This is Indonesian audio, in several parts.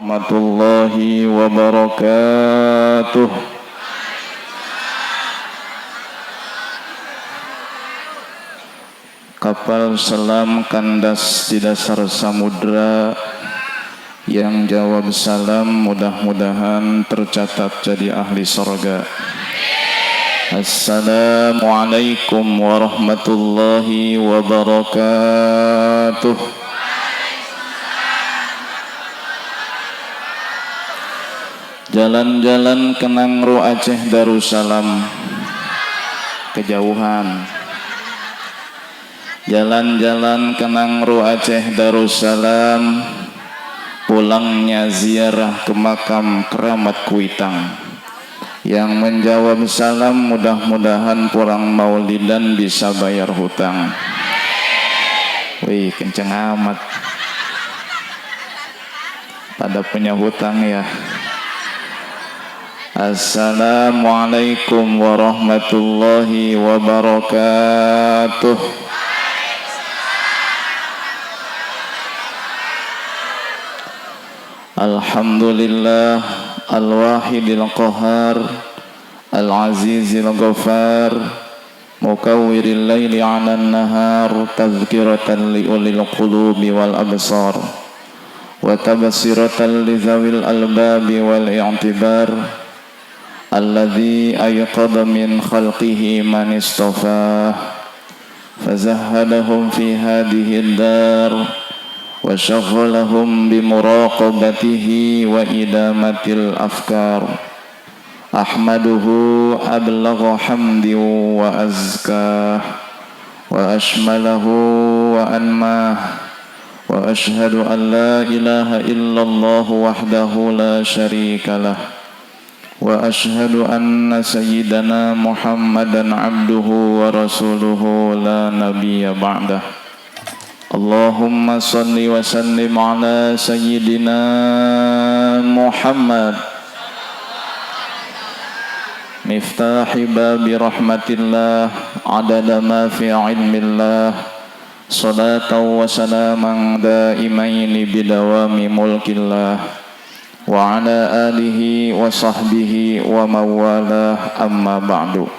warahmatullahi wabarakatuh. Kapal selam kandas di dasar samudra, yang jawab salam mudah-mudahan tercatat jadi ahli surga. Assalamualaikum warahmatullahi wabarakatuh. Jalan-jalan ke Nangro Aceh Darussalam kejauhan. Jalan-jalan ke Nangro Aceh Darussalam, pulangnya ziarah ke makam keramat Kuitang. Yang menjawab salam mudah-mudahan pulang maulidan bisa bayar hutang. Wih, kenceng amat. Pada punya hutang ya. Assalamualaikum warahmatullahi wabarakatuh. Alhamdulillah al-wahidil qahar, al-azizil ghafar, mukawwiril laili 'alan nahar, tazkiratan li ulil qulubi wal absar, wa tabsiratan li zawil albabi wal i'tibar, alladzi ayqadha min khalqihi man istafah, fazahhadahum fi hadhihi ad-dar وشغلهم بمراقبته وإدامة الأفكار. أحمده أبلغ حمد وأزكاه وأشمله وأنماه، وأشهد أن لا إله إلا الله وحده لا شريك له، وأشهد أن سيدنا محمدا عبده ورسوله لا نبي بعده. Allahumma salli wa sallim ala sayyidina Muhammad miftahi babi rahmatillah adada ma fi ilmillah, salatan wa salaman daimaini bidawami mulkillah, wa ala alihi wa sahbihi wa mawalah, amma ba'du.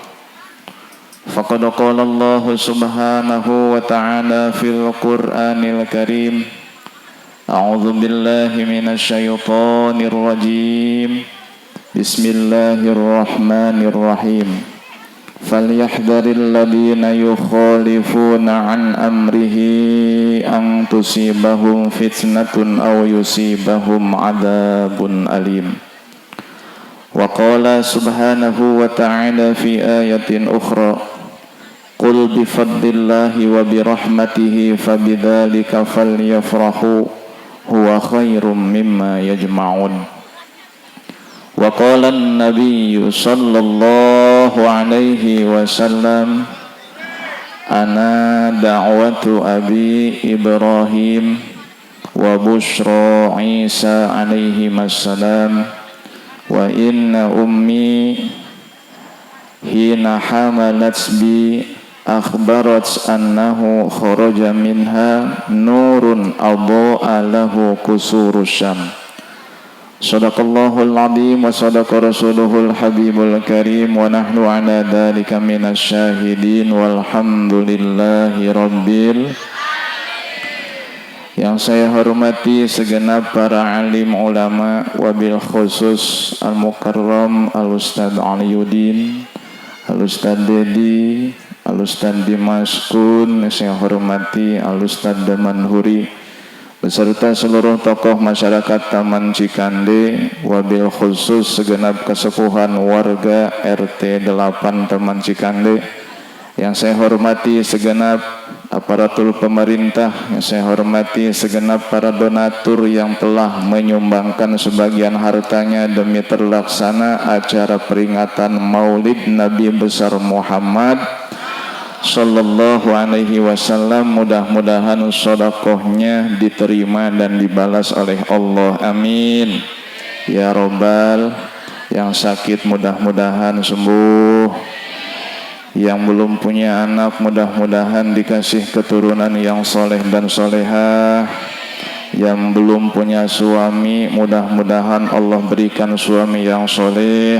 Faqad qala Allah subhanahu wa ta'ala fil Qur'anil Karim, a'udzu billahi minasy syaithanir rajim, bismillahirrahmanirrahim, falyahdharil ladzina yukhalifuna an amrihi an tusibahum fitnatun aw yusibahum adzabun alim. Wa qala subhanahu wa ta'ala fi ayatin ukhra, qul bifadlillahi wa birahmatihi fabidzalika falyafrahu huwa khairum mimma yajma'un. Wa qala an-nabiyyu sallallahu alaihi wasallam, ana da'watu abi Ibrahim wa bushra Isa alaihi wassalam, wa inna ummi hina hamalat bi akhbarat annahu kharaja minha nurun adha'a lahu kusurus syam. Sadaqallahul azim wa sadaqa rasuluhul habibul karim, wa nahnu ala dhalika minasy syahidin walhamdulillahi rabbil. Yang saya hormati segenap para alim ulama, wabil khusus al-mukarram al-ustadz Aliyuddin, al-ustadz Dedi, al-ustadz Dimas Kun, saya hormati al-ustadz Damanhuri, beserta seluruh tokoh masyarakat Taman Cikande, wabil khusus segenap kesepuhan warga RT 8 Taman Cikande. Yang saya hormati segenap aparatur pemerintah, yang saya hormati segenap para donatur yang telah menyumbangkan sebagian hartanya demi terlaksana acara peringatan Maulid Nabi besar Muhammad sallallahu alaihi wasallam. Mudah-mudahan sedekahnya diterima dan dibalas oleh Allah, amin ya robbal. Yang sakit mudah-mudahan sembuh, yang belum punya anak mudah-mudahan dikasih keturunan yang soleh dan solehah, Yang belum punya suami, mudah-mudahan Allah berikan suami yang soleh.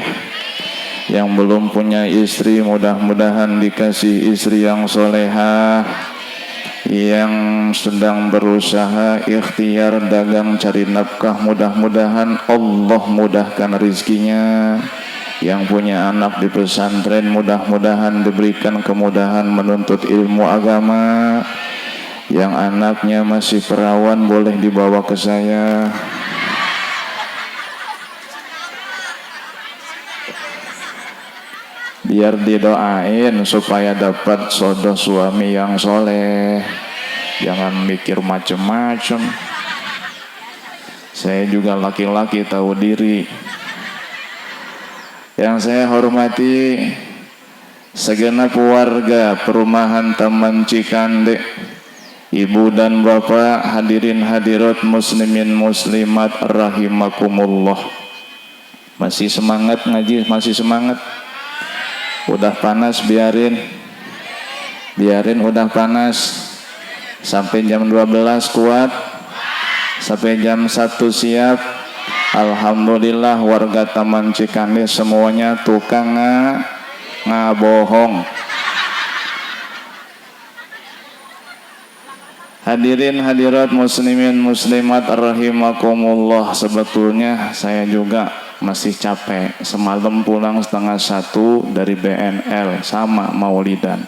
Yang belum punya istri, mudah-mudahan dikasih istri yang solehah. Yang sedang berusaha ikhtiar dagang cari nafkah, mudah-mudahan Allah mudahkan rizkinya. Yang punya anak di pesantren, mudah-mudahan diberikan kemudahan menuntut ilmu agama. Yang anaknya masih perawan, boleh dibawa ke saya. Biar didoain supaya dapat jodoh suami yang soleh. Jangan mikir macem-macem. Saya juga laki-laki tahu diri. Yang saya hormati segenap warga perumahan Taman Cikande, ibu dan bapak, hadirin hadirat muslimin muslimat rahimakumullah. Masih semangat ngaji? Masih semangat? Udah panas biarin udah panas. Sampai jam 12 kuat, sampai jam 1 siap. Alhamdulillah warga Taman Cikande semuanya tukang ngabohong. Hadirin hadirat muslimin muslimat rahimakumullah. Sebetulnya saya juga masih capek. Semalam pulang 12:30 dari BNL, sama maulidan.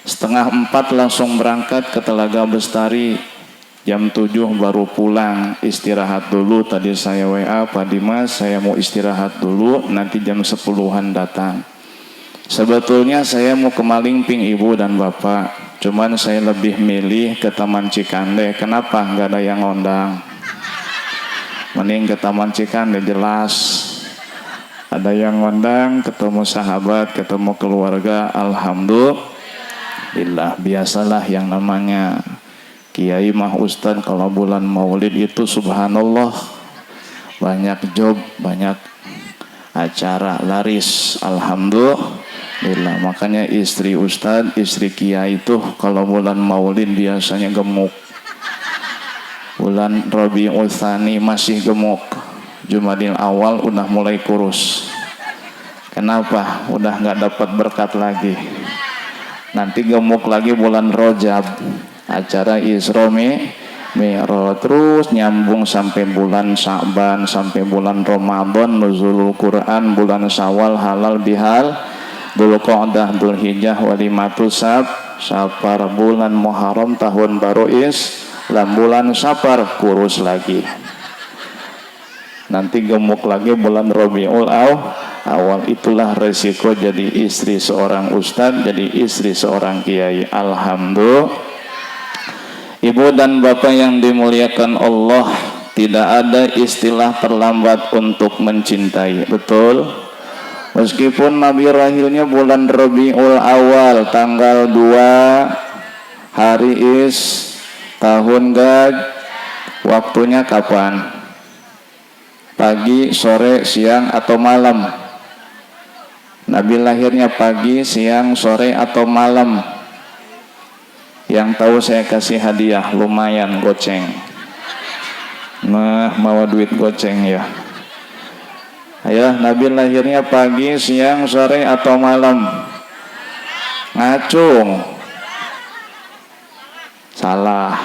3:30 langsung berangkat ke Telaga Bestari. Jam 7 baru pulang, istirahat dulu. Tadi saya WA Pak Dimas, saya mau istirahat dulu, nanti jam 10-an datang. Sebetulnya saya mau ke Malingping ibu dan bapak, cuman saya lebih milih ke Taman Cikande. Kenapa? Nggak ada yang ngondang. Mending ke Taman Cikande, jelas ada yang ngondang, ketemu sahabat, ketemu keluarga. Alhamdulillah. Biasalah yang namanya Kiai mah Ustad kalau bulan maulid itu subhanallah banyak job, banyak acara, laris. Alhamdulillah. Makanya istri Ustad, istri Kiai itu kalau bulan maulid biasanya gemuk. Bulan Rabiul Tsani masih gemuk. Jumadil Awal udah mulai kurus. Kenapa? Udah nggak dapat berkat lagi. Nanti gemuk lagi bulan Rajab. Acara Isra Mi'raj, terus nyambung sampai bulan Sya'ban, sampai bulan Ramadan, nuzulul Quran, bulan Syawal, halal bihal, Dzulqa'dah, Dzulhijjah, walimatus Safar, bulan Muharram, tahun baru Islam, bulan Safar kurus lagi. Nanti gemuk lagi bulan Rabiul Awal. Itulah resiko jadi istri seorang ustadz, jadi istri seorang kiai. Alhamdulillah. Ibu dan bapak yang dimuliakan Allah, tidak ada istilah terlambat untuk mencintai. Betul? Meskipun Nabi rahilnya bulan Rabiul Awal, tanggal 2 hari tahun Gaj, waktunya kapan? Pagi, sore, siang, atau malam? Nabi lahirnya pagi, siang, sore, atau malam? Yang tahu saya kasih hadiah, lumayan goceng. Nah, mau duit goceng ya. Ayo, Nabi lahirnya pagi, siang, sore, atau malam? Ngacung. Salah.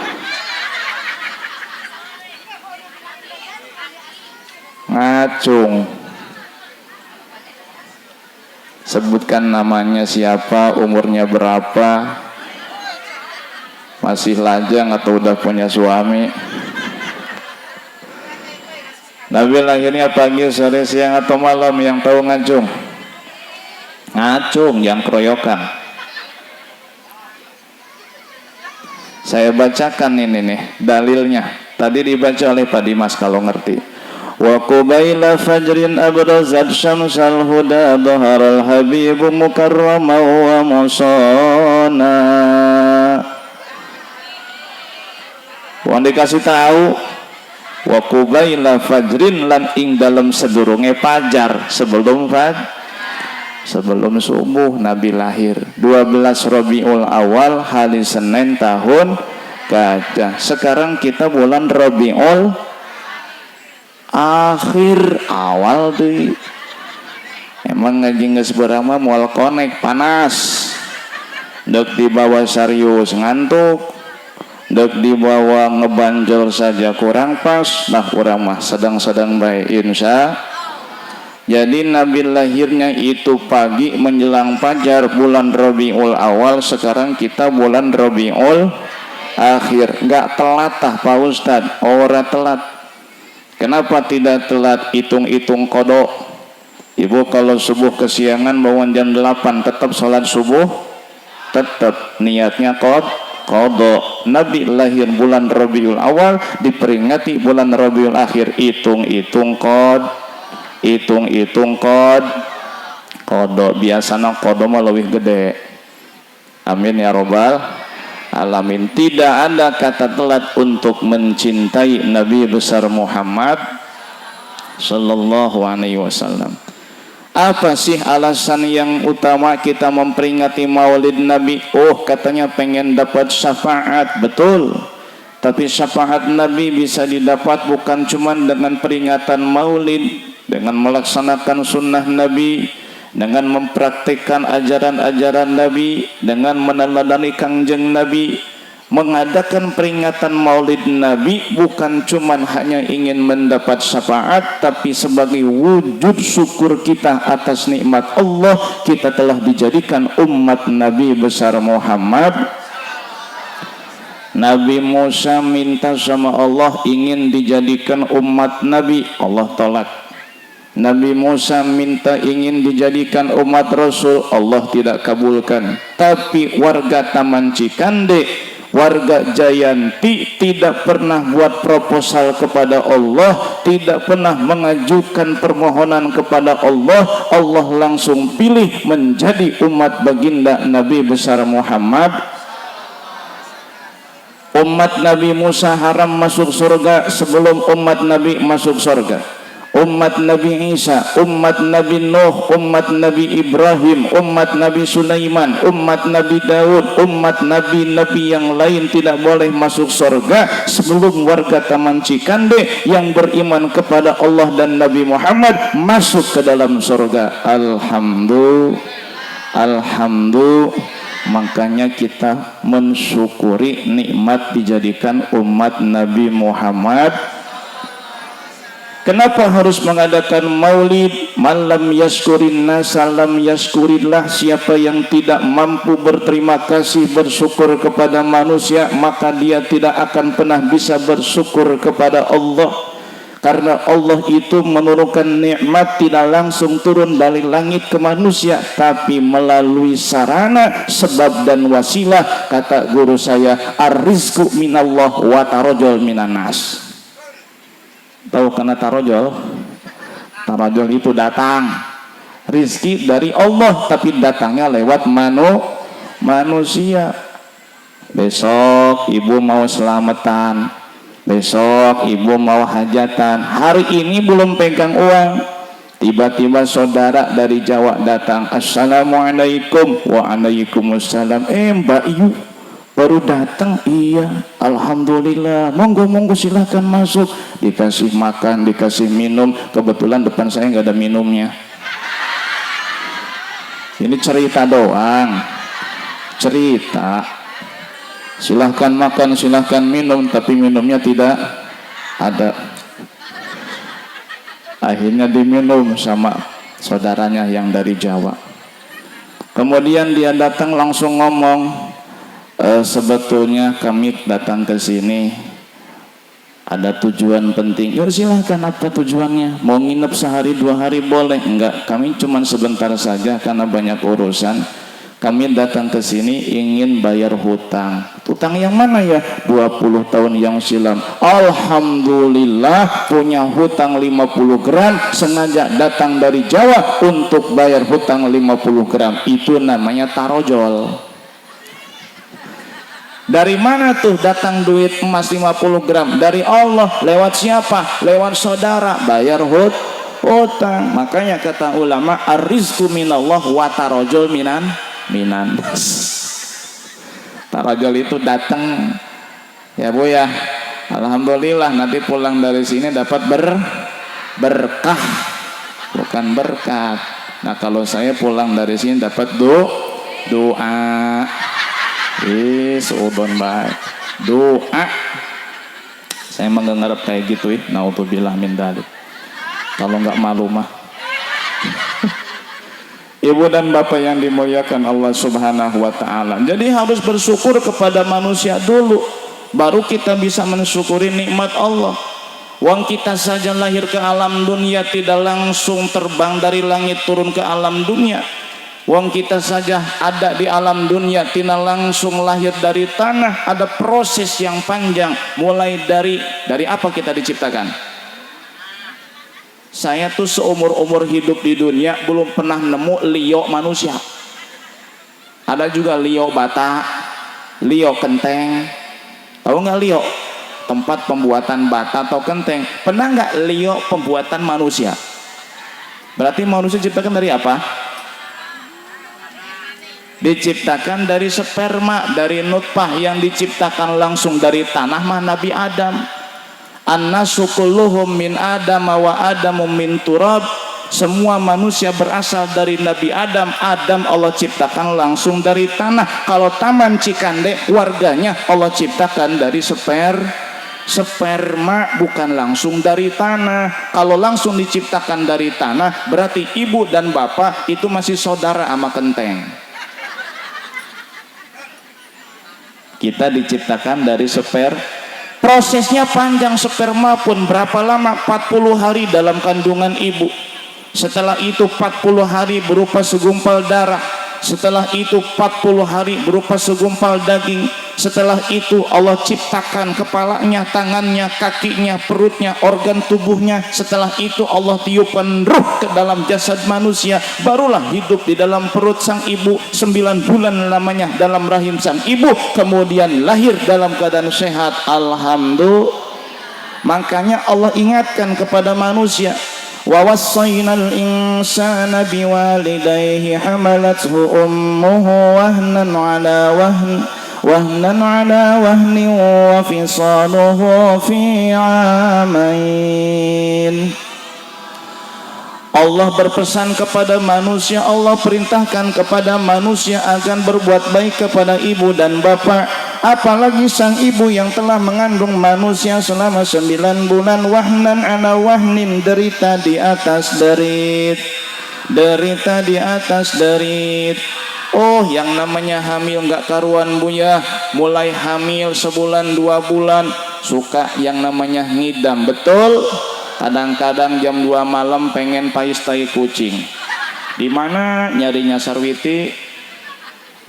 Ngacung. Sebutkan namanya siapa, umurnya berapa, masih lajang atau udah punya suami. Nabi lahirnya pagi, sore, siang, atau malam? Yang tahu ngacung? Ngacung, yang keroyokan. Saya bacakan ini nih dalilnya. Tadi dibaca oleh Pak Dimas kalau ngerti. Wa qubaila fajrin abrazat syamsal huda dhaharal habibu mukarrama wa musana. Wong dikasih tahu wa qubaila fajrin, lan ing dalam sedurunge fajar, sebelum subuh Nabi lahir. 12 Rabiul Awal, hari Senin tahun Kaca. Sekarang kita bulan Rabiul Akhir awal tuh. Emang ngaji geus beurang moal konek panas. Dek dibawa serius ngantuk, dek dibawa ngebanjol saja kurang pas. Nah urang mah sedang-sedang baik insya. Jadi Nabi lahirnya itu pagi menjelang fajar bulan Rabiul Awal. Sekarang kita bulan Rabiul Akhir. Gak telat tah Pak Ustad? Ora telat. Kenapa tidak telat? Hitung-hitung kodok. Ibu kalau subuh kesiangan bangun jam 8 tetap sholat subuh, tetap niatnya kodok. Nabi lahir bulan Rabiul Awal, diperingati bulan Rabiul Akhir. Hitung-hitung kodok. Biasanya kodok mah lebih gede. Amin ya robbal alamin. Tidak ada kata telat untuk mencintai Nabi besar Muhammad sallallahu alaihi wasallam. Apa sih alasan yang utama kita memperingati maulid Nabi? Oh, katanya pengen dapat syafaat. Betul. Tapi syafaat Nabi bisa didapat bukan cuma dengan peringatan maulid, dengan melaksanakan sunnah Nabi, dengan mempraktikkan ajaran-ajaran Nabi, dengan meneladani kangjeng Nabi. Mengadakan peringatan maulid Nabi bukan cuma hanya ingin mendapat syafaat, tapi sebagai wujud syukur kita atas nikmat Allah, kita telah dijadikan umat Nabi besar Muhammad. Nabi Musa minta sama Allah ingin dijadikan umat Nabi, Allah tolak. Nabi Musa minta ingin dijadikan umat Rasul, Allah tidak kabulkan. Tapi warga Taman Cikande, warga Jayanti tidak pernah buat proposal kepada Allah, tidak pernah mengajukan permohonan kepada Allah. Allah langsung pilih menjadi umat baginda Nabi besar Muhammad. Umat Nabi Musa haram masuk surga sebelum umat Nabi masuk surga. Umat Nabi Isa, umat Nabi Nuh, umat Nabi Ibrahim, umat Nabi Sulaiman, umat Nabi Daud, umat Nabi-Nabi yang lain tidak boleh masuk surga sebelum warga Taman Cikande yang beriman kepada Allah dan Nabi Muhammad masuk ke dalam surga. Alhamdulillah. Makanya kita mensyukuri nikmat dijadikan umat Nabi Muhammad. Kenapa harus mengadakan maulid? Malam yaskurin nasalam yaskurillah. Siapa yang tidak mampu berterima kasih bersyukur kepada manusia, maka dia tidak akan pernah bisa bersyukur kepada Allah. Karena Allah itu menurunkan nikmat tidak langsung turun dari langit ke manusia, tapi melalui sarana, sebab dan wasilah. Kata guru saya, ar-rizqu minallah wa tarajul minanas. Tahu karena tarajul? Tarajul itu datang. Rizki dari Allah, tapi datangnya lewat manusia. Besok ibu mau selamatan, besok ibu mau hajatan, hari ini belum pegang uang, tiba-tiba saudara dari Jawa datang, assalamualaikum. Waalaikumsalam. Mbak Iyu baru datang. Iya, alhamdulillah, monggo silahkan masuk. Dikasih makan, dikasih minum. Kebetulan depan saya nggak ada minumnya. Ini cerita doang, cerita. Silahkan makan, silahkan minum, tapi minumnya tidak ada. Akhirnya diminum sama saudaranya yang dari Jawa. Kemudian dia datang langsung ngomong, sebetulnya kami datang ke sini ada tujuan penting. Yuk silahkan, apa tujuannya? Mau nginep sehari 2 hari boleh? Enggak, kami cuma sebentar saja karena banyak urusan. Kami datang ke sini ingin bayar hutang. Hutang yang mana ya? 20 tahun yang silam. Alhamdulillah punya hutang 50 gram. Sengaja datang dari Jawa untuk bayar hutang 50 gram. Itu namanya tarojol. Dari mana tuh datang duit emas 50 gram? Dari Allah. Lewat siapa? Lewat saudara. Bayar hutang. Makanya kata ulama, ar-rizqu minallah wa tarojol minan. Tarajul itu datang Ya Bu ya, alhamdulillah nanti pulang dari sini dapat berkah, bukan berkat. Nah kalau saya pulang dari sini dapat doa. Seudon baik doa. Saya menganggap kayak gitu naudzubillah min dzalik. Kalau nggak malu mah. Ibu dan bapak yang dimuliakan Allah Subhanahu wa taala. Jadi harus bersyukur kepada manusia dulu, baru kita bisa mensyukuri nikmat Allah. Wong kita saja lahir ke alam dunia tidak langsung terbang dari langit turun ke alam dunia. Wong kita saja ada di alam dunia tidak langsung lahir dari tanah, ada proses yang panjang. Mulai dari apa kita diciptakan? Saya tuh seumur-umur hidup di dunia belum pernah nemu lio manusia. Ada juga lio bata, lio kenteng. Tahu nggak lio? Tempat pembuatan bata atau kenteng. Pernah nggak lio pembuatan manusia? Berarti manusia diciptakan dari apa? Diciptakan dari sperma, dari nutfah yang diciptakan langsung dari tanah mah Nabi Adam. Annasu kulluhum min Adam wa Adamu min turab. Semua manusia berasal dari Nabi Adam. Adam Allah ciptakan langsung dari tanah. Kalau Taman Cikande warganya Allah ciptakan dari sperma, bukan langsung dari tanah. Kalau langsung diciptakan dari tanah berarti ibu dan bapak itu masih saudara sama kenteng. Kita diciptakan dari prosesnya panjang. Sperma pun berapa lama? 40 hari dalam kandungan ibu. Setelah itu 40 hari berupa segumpal darah. Setelah itu 40 hari berupa segumpal daging. Setelah itu Allah ciptakan kepalanya, tangannya, kakinya, perutnya, organ tubuhnya. Setelah itu Allah tiupkan ruh ke dalam jasad manusia. Barulah hidup di dalam perut sang ibu 9 bulan lamanya dalam rahim sang ibu. Kemudian lahir dalam keadaan sehat. Alhamdulillah. Makanya Allah ingatkan kepada manusia, wa wassaynal insana biwalidayhi hamalathu ummuhu wahnan ala wahnin wa fisaluhu fi amain. Allah berpesan kepada manusia, Allah perintahkan kepada manusia akan berbuat baik kepada ibu dan bapak. Apalagi sang ibu yang telah mengandung manusia selama 9 bulan. Wahnan ala wahnin, derita di atas derit, derita di atas derit. Oh, yang namanya hamil nggak karuan Bu ya. Mulai hamil sebulan 2 bulan suka yang namanya ngidam, betul. Kadang-kadang jam 2 malam pengen pais tai kucing. Di mana nyarinya Sarwiti?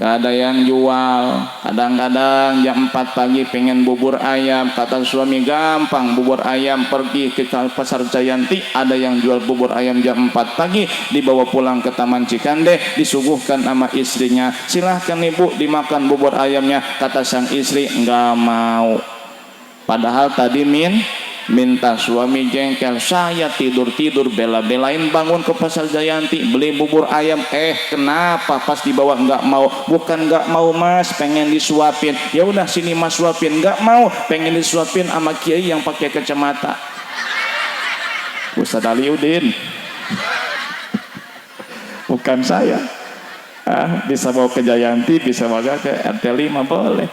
Gak ada yang jual. Kadang-kadang jam 4 pagi pengen bubur ayam. Kata suami, gampang bubur ayam, pergi ke pasar Jayanti, ada yang jual bubur ayam jam 4 pagi. Dibawa pulang ke Taman Cikande, disuguhkan sama istrinya, silahkan ibu dimakan bubur ayamnya. Kata sang istri, nggak mau. Padahal tadi minta, suami jengkel. Saya tidur-tidur bela-belain bangun ke pasar Jayanti beli bubur ayam. Kenapa pas dibawa nggak mau? Bukan nggak mau mas, pengen disuapin. Ya udah sini mas suapin. Nggak mau, pengen disuapin sama kiai yang pakai kacamata, Ustadz Aliuddin. Bukan saya. Bisa bawa ke Jayanti, bisa bawa ke RT5, boleh.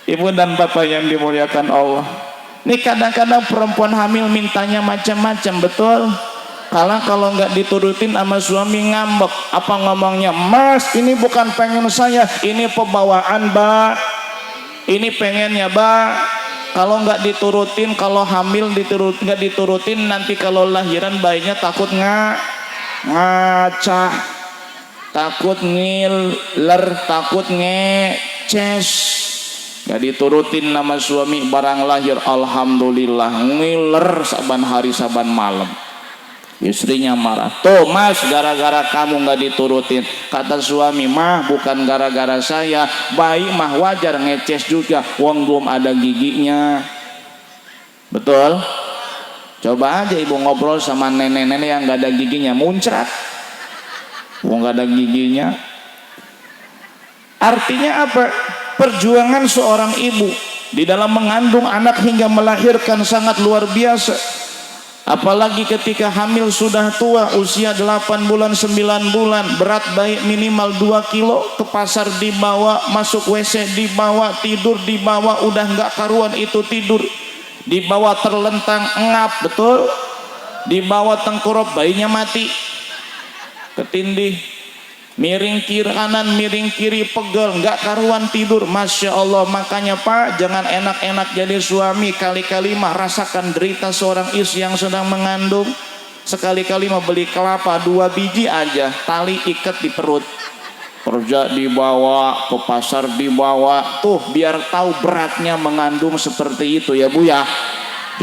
Ibu dan bapak yang dimuliakan Allah, ini kadang-kadang perempuan hamil mintanya macam-macam, betul. Kalau nggak diturutin sama suami ngambek. Apa ngomongnya? Mas, ini bukan pengen saya, ini pembawaan, Mbak. Ini pengennya, Mbak. Kalau nggak diturutin, kalau hamil nggak diturutin, nanti kalau lahiran bayinya takut ngacah, takut ngiler, takut ngeces. Gak diturutin nama suami, barang lahir alhamdulillah ngiler saban hari saban malam. Istrinya marah, tuh mas, gara-gara kamu gak diturutin. Kata suami, mah bukan gara-gara saya, bayi mah wajar ngeces juga, wong belum ada giginya. Betul? Coba aja ibu ngobrol sama nenek-nenek yang gak ada giginya, muncrat, wong gak ada giginya. Artinya apa? Perjuangan seorang ibu di dalam mengandung anak hingga melahirkan sangat luar biasa. Apalagi ketika hamil sudah tua, usia 8 bulan 9 bulan, berat bayi minimal 2 kilo, ke pasar dibawa, masuk WC dibawa, tidur dibawa, udah nggak karuan itu tidur, dibawa terlentang ngap, betul, dibawa tengkurap, bayinya mati, ketindih, miring kiri kanan, miring kiri, pegel, nggak karuan tidur. Masya Allah. Makanya Pak, jangan enak-enak jadi suami, kali-kali mah rasakan derita seorang istri yang sedang mengandung. Sekali-kali mah beli kelapa 2 biji aja, tali ikat di perut, kerja dibawa, ke pasar dibawa, tuh biar tahu beratnya mengandung seperti itu ya Bu ya.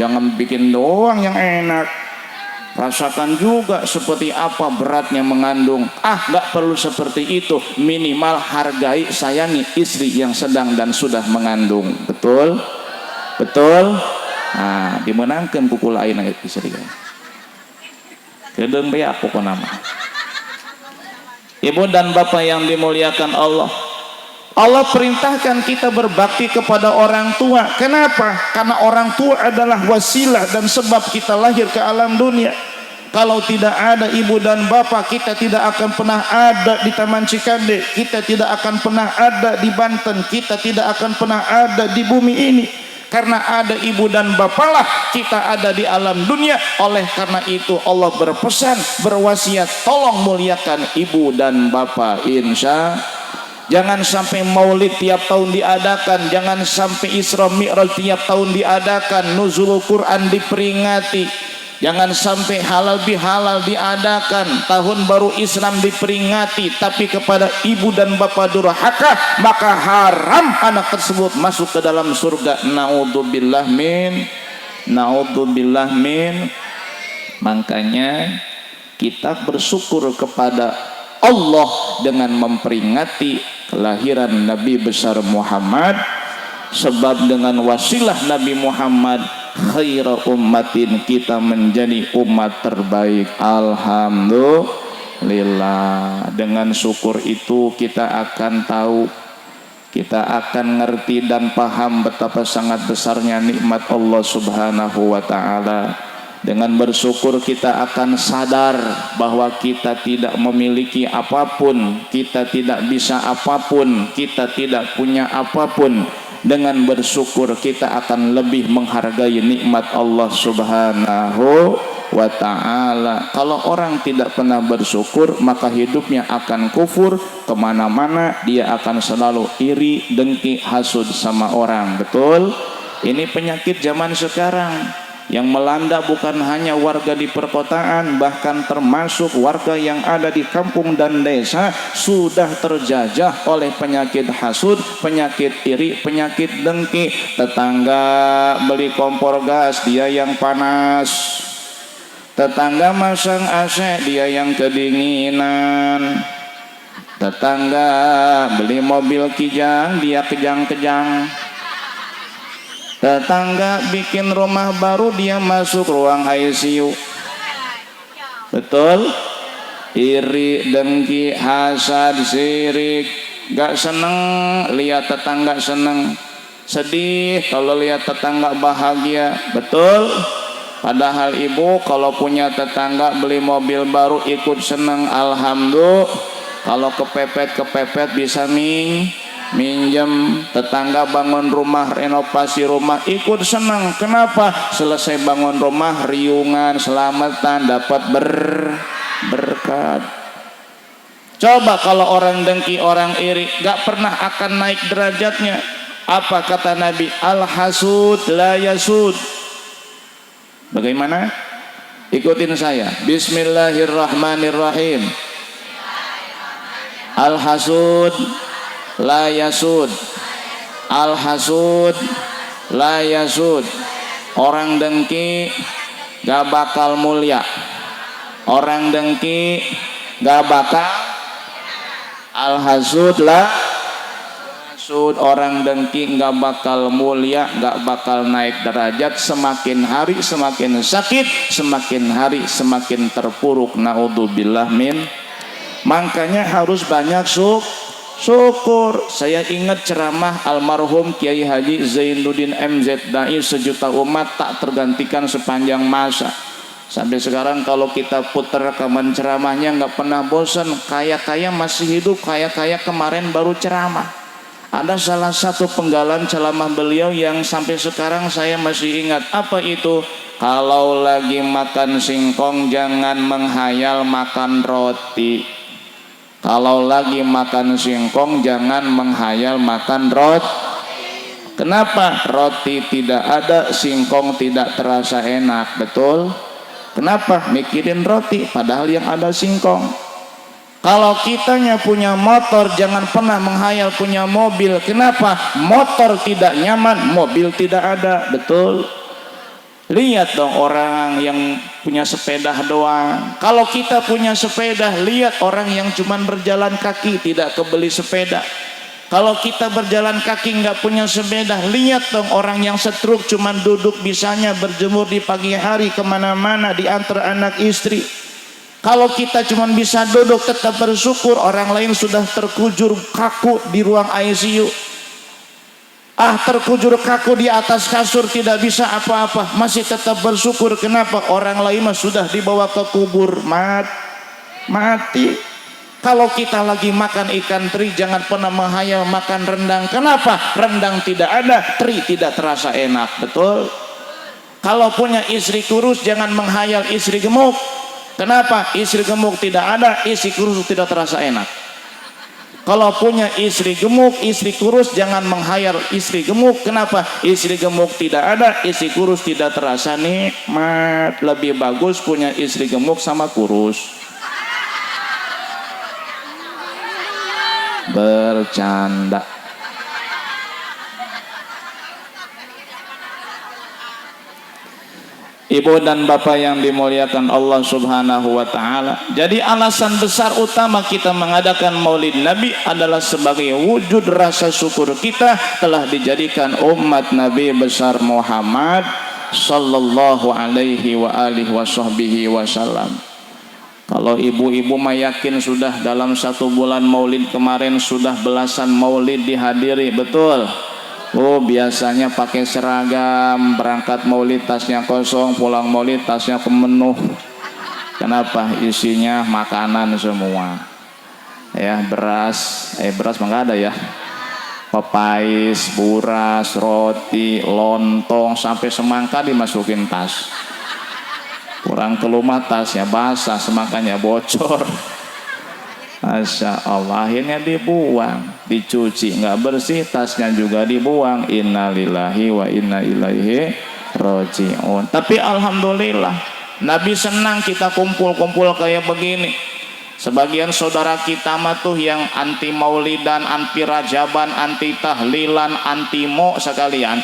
Jangan bikin doang yang enak, rasakan juga seperti apa beratnya mengandung. Nggak perlu seperti itu, minimal hargai, sayangi istri yang sedang dan sudah mengandung. Betul? Betul? Nah, dimenangkan pukul lain istri kan. Kedeng be aku nama. Ibu dan bapak yang dimuliakan Allah, Allah perintahkan kita berbakti kepada orang tua. Kenapa? Karena orang tua adalah wasilah dan sebab kita lahir ke alam dunia. Kalau tidak ada ibu dan bapak, kita tidak akan pernah ada di Taman Cikande, kita tidak akan pernah ada di Banten, kita tidak akan pernah ada di bumi ini. Karena ada ibu dan bapaklah kita ada di alam dunia. Oleh karena itu Allah berpesan, berwasiat, tolong muliakan ibu dan bapak. Jangan sampai maulid tiap tahun diadakan, jangan sampai Isra Mi'raj tiap tahun diadakan, nuzulul Quran diperingati, jangan sampai halal bihalal diadakan, tahun baru Islam diperingati, tapi kepada ibu dan bapak durhaka, maka haram anak tersebut masuk ke dalam surga. Naudzubillah min. Makanya kita bersyukur kepada Allah dengan memperingati kelahiran Nabi besar Muhammad, sebab dengan wasilah Nabi Muhammad khairu ummatin, kita menjadi umat terbaik. Alhamdulillah. Dengan syukur itu kita akan tahu, kita akan ngerti dan paham betapa sangat besarnya nikmat Allah Subhanahu wa ta'ala. Dengan bersyukur kita akan sadar bahwa kita tidak memiliki apapun, kita tidak bisa apapun, kita tidak punya apapun. Dengan bersyukur kita akan lebih menghargai nikmat Allah Subhanahu wa ta'ala. Kalau orang tidak pernah bersyukur, maka hidupnya akan kufur, kemana-mana dia akan selalu iri, dengki, hasud sama orang. Betul? Ini penyakit zaman sekarang yang melanda bukan hanya warga di perkotaan, bahkan termasuk warga yang ada di kampung dan desa, sudah terjajah oleh penyakit hasud, penyakit iri, penyakit dengki. Tetangga beli kompor gas, dia yang panas. Tetangga masang AC, dia yang kedinginan. Tetangga beli mobil kijang, dia kejang-kejang. Tetangga bikin rumah baru, dia masuk ruang ICU. Betul? Iri, dengki, hasad, sirik. Gak seneng lihat tetangga seneng, sedih kalau lihat tetangga bahagia. Betul? Padahal ibu kalau punya tetangga beli mobil baru ikut seneng, alhamdulillah. Kalau kepepet bisa minjem. Tetangga bangun rumah, renovasi rumah, ikut senang. Kenapa? Selesai bangun rumah, riungan, selamatan, dapat berkat. Coba kalau orang dengki, orang iri, gak pernah akan naik derajatnya. Apa kata Nabi? Al-hasud la yasud. Bagaimana? Ikutin saya. Bismillahirrahmanirrahim. Al-hasud la yasud. Al-hasud la yasud. Orang dengki gak bakal mulia. Orang dengki gak bakal. Al-hasud la yasud. Orang dengki gak bakal mulia, gak bakal naik derajat. Semakin hari semakin sakit, semakin hari semakin terpuruk. Naudzubillah min. Makanya harus banyak syukur. Saya ingat ceramah almarhum Kiai Haji Zainuddin MZ, dai sejuta umat tak tergantikan sepanjang masa. Sampai sekarang kalau kita putar rekaman ceramahnya nggak pernah bosan. Kaya-kaya masih hidup, kaya-kaya kemarin baru ceramah. Ada salah satu penggalan ceramah beliau yang sampai sekarang saya masih ingat. Apa itu? Kalau lagi makan singkong jangan menghayal makan roti. Kalau lagi makan singkong jangan menghayal makan roti. Kenapa? Roti tidak ada, singkong tidak terasa enak. Betul? Kenapa? Mikirin roti padahal yang ada singkong. Kalau kitanya punya motor jangan pernah menghayal punya mobil. Kenapa? Motor tidak nyaman, mobil tidak ada. Betul? Lihat dong orang yang punya sepeda doang. Kalau kita punya sepeda, lihat orang yang cuman berjalan kaki tidak kebeli sepeda. Kalau kita berjalan kaki nggak punya sepeda, lihat dong orang yang setruk cuman duduk bisanya berjemur di pagi hari kemana-mana diantar anak istri. Kalau kita cuman bisa duduk tetap bersyukur, orang lain sudah terkujur kaku di ruang ICU. Terkujur kaku di atas kasur tidak bisa apa-apa, masih tetap bersyukur. Kenapa? Orang lain sudah dibawa ke kubur mati. Kalau kita lagi makan ikan teri jangan pernah menghayal makan rendang. Kenapa? Rendang tidak ada, teri tidak terasa enak. Betul? Kalau punya istri kurus jangan menghayal istri gemuk. Kenapa? Istri gemuk tidak ada, istri kurus tidak terasa enak. Kalau punya istri gemuk, istri kurus jangan menghayal istri gemuk. Kenapa? Istri gemuk tidak ada, istri kurus tidak terasa nikmat. Lebih bagus punya istri gemuk sama kurus. Bercanda. Ibu dan bapak yang dimuliakan Allah subhanahu wa ta'ala. Jadi alasan besar utama kita mengadakan maulid Nabi adalah sebagai wujud rasa syukur kita telah dijadikan umat Nabi besar Muhammad sallallahu alaihi wa alihi wasallam. Kalau ibu-ibu mah yakin sudah dalam 1 bulan maulid kemarin sudah belasan maulid dihadiri. Betul? Oh, biasanya pakai seragam, berangkat maulid tasnya kosong, pulang maulid tasnya penuh. Kenapa? Isinya makanan semua. Ya, beras mah nggak ada ya. Pepais, buras, roti, lontong, sampai semangka dimasukin tas. Kurang ke rumah tasnya basah, semangkanya bocor. Masya Allah, akhirnya dibuang, dicuci nggak bersih, tasnya juga dibuang. Innalillahi wa inna ilaihi raji'un. Tapi alhamdulillah Nabi senang kita kumpul-kumpul kayak begini. Sebagian saudara kita mah tuh yang anti maulidan, anti rajaban, anti tahlilan, anti mo sekalian.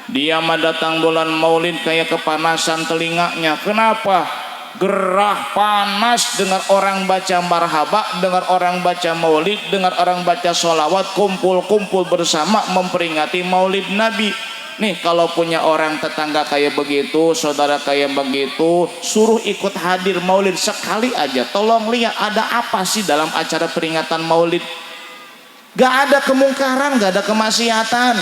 Dia mah datang bulan maulid kayak kepanasan telinganya. Kenapa? Gerah panas dengar orang baca marhaba, dengar orang baca maulid, dengar orang baca sholawat, kumpul-kumpul bersama memperingati maulid Nabi. Nih kalau punya orang tetangga kayak begitu, saudara kayak begitu, suruh ikut hadir maulid sekali aja. Tolong lihat ada apa sih dalam acara peringatan maulid. Gak ada kemungkaran, gak ada kemaksiatan.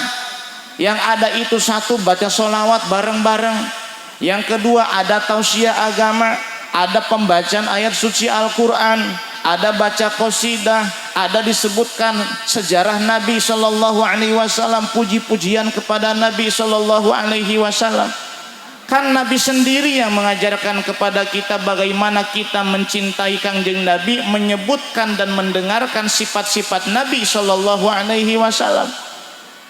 Yang ada itu satu, baca sholawat bareng-bareng. Yang kedua ada tausiah agama, ada pembacaan ayat suci Al-Quran, ada baca qasidah, ada disebutkan sejarah Nabi Sallallahu Alaihi Wasallam, puji-pujian kepada Nabi Sallallahu Alaihi Wasallam. Kan Nabi sendiri yang mengajarkan kepada kita bagaimana kita mencintai Kangjeng Nabi, menyebutkan dan mendengarkan sifat-sifat Nabi Sallallahu Alaihi Wasallam.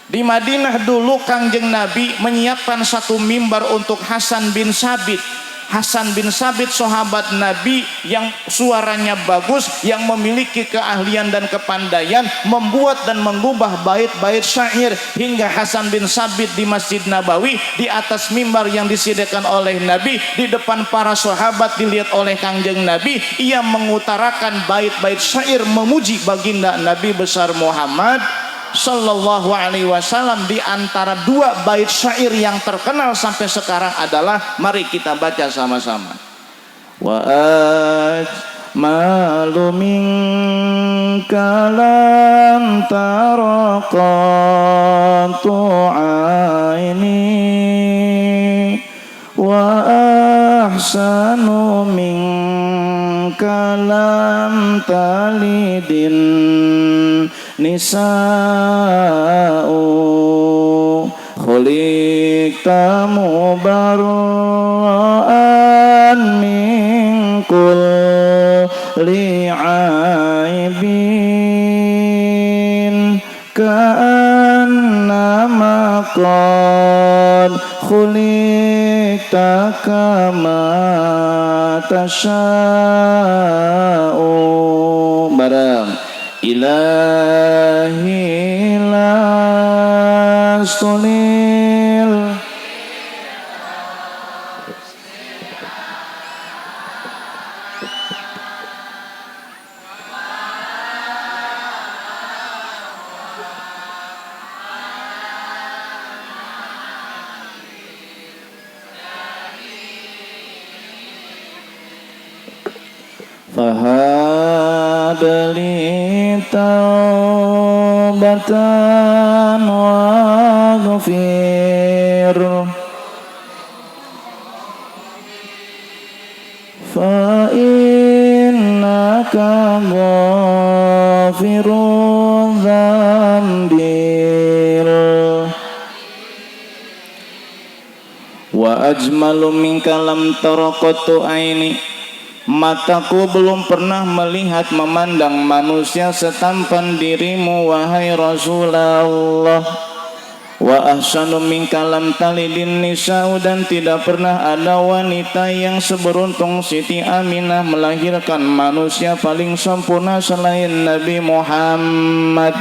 Di Madinah dulu Kangjeng Nabi menyiapkan satu mimbar untuk Hasan bin Sabit. Hasan bin Sabit sahabat Nabi yang suaranya bagus, yang memiliki keahlian dan kepandaian membuat dan mengubah bait-bait syair, hingga Hasan bin Sabit di Masjid Nabawi di atas mimbar yang disediakan oleh Nabi di depan para sahabat dilihat oleh Kangjeng Nabi, ia mengutarakan bait-bait syair memuji baginda Nabi besar Muhammad Sallallahu Alaihi Wasallam. Di antara 2 bait syair yang terkenal sampai sekarang adalah, mari kita baca sama-sama. malu minka lam taraqatu aini wa ahsanu minka lam talidin nisa'u khuliqta mubarra'an min kulli aibin ka'annama qad khuliqta kama tasha'u barang ilahi lastulil fahabli taubatan waghfir fa innaka ghafirudz dzambil wa ajmalu minka lam taraqatu aini mataku belum pernah melihat memandang manusia setampan dirimu wahai Rasulullah wa ahsanu minka lam talidin nisa'u dan tidak pernah ada wanita yang seberuntung Siti Aminah melahirkan manusia paling sempurna selain Nabi Muhammad.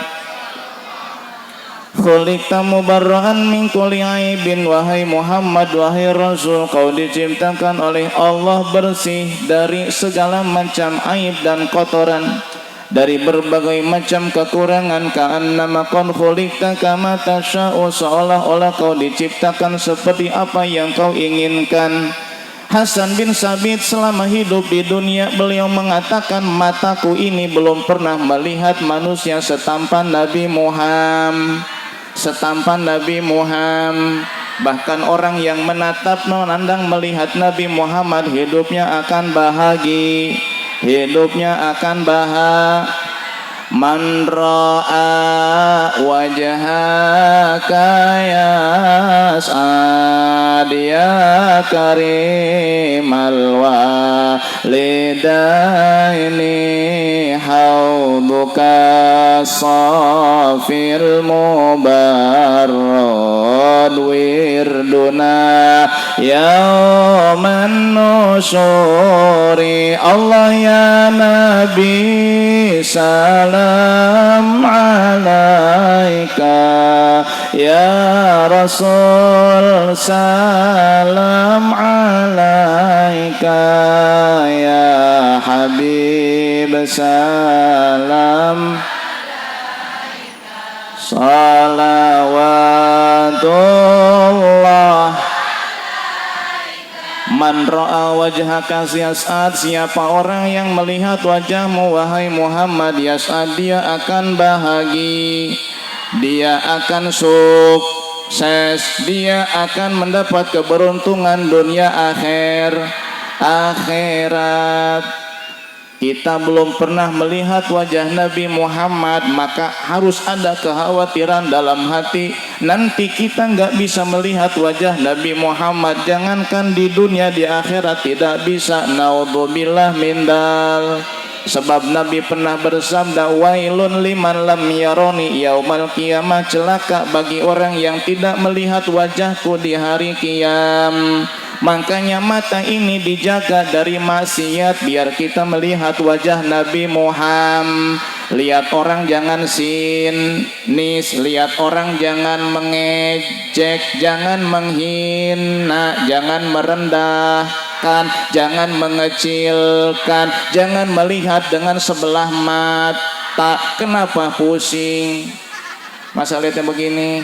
Khuliqta mubarra'an min kulli aibin wahai Muhammad wahai Rasul kau diciptakan oleh Allah bersih dari segala macam aib dan kotoran dari berbagai macam kekurangan ka'annama qad khuliqta kama tasya'u seolah-olah kau diciptakan seperti apa yang kau inginkan. Hasan bin Sabit selama hidup di dunia beliau mengatakan mataku ini belum pernah melihat manusia setampan Nabi Muhammad. Bahkan orang yang menatap memandang melihat Nabi Muhammad hidupnya akan bahagia, hidupnya akan bahagia. Man ra'a wajhaka yas'ad ya karimal walidaini hauduka safir mubarrad wirduna yauman nusyuri Allah ya Nabi salam alaika ya Rasul salam alaika ya Habib salam salawatullah. Man ra'a wajhaka yas'ad siapa orang yang melihat wajahmu wahai Muhammad yas'ad dia akan bahagia, dia akan sukses, dia akan mendapat keberuntungan dunia akhirat. Kita belum pernah melihat wajah Nabi Muhammad, maka harus ada kekhawatiran dalam hati. Nanti kita nggak bisa melihat wajah Nabi Muhammad. Jangankan di dunia, di akhirat tidak bisa. Naudzubillah min dal. Sebab Nabi pernah bersabda, wailun liman lam yaroni yaumal qiyamah, celaka bagi orang yang tidak melihat wajahku di hari kiam. Makanya mata ini dijaga dari maksiat biar kita melihat wajah Nabi Muhammad. Lihat orang jangan sinis, lihat orang jangan mengejek, jangan menghina, jangan merendahkan, jangan mengecilkan, jangan melihat dengan sebelah mata. Kenapa pusing? Masa lihatnya begini.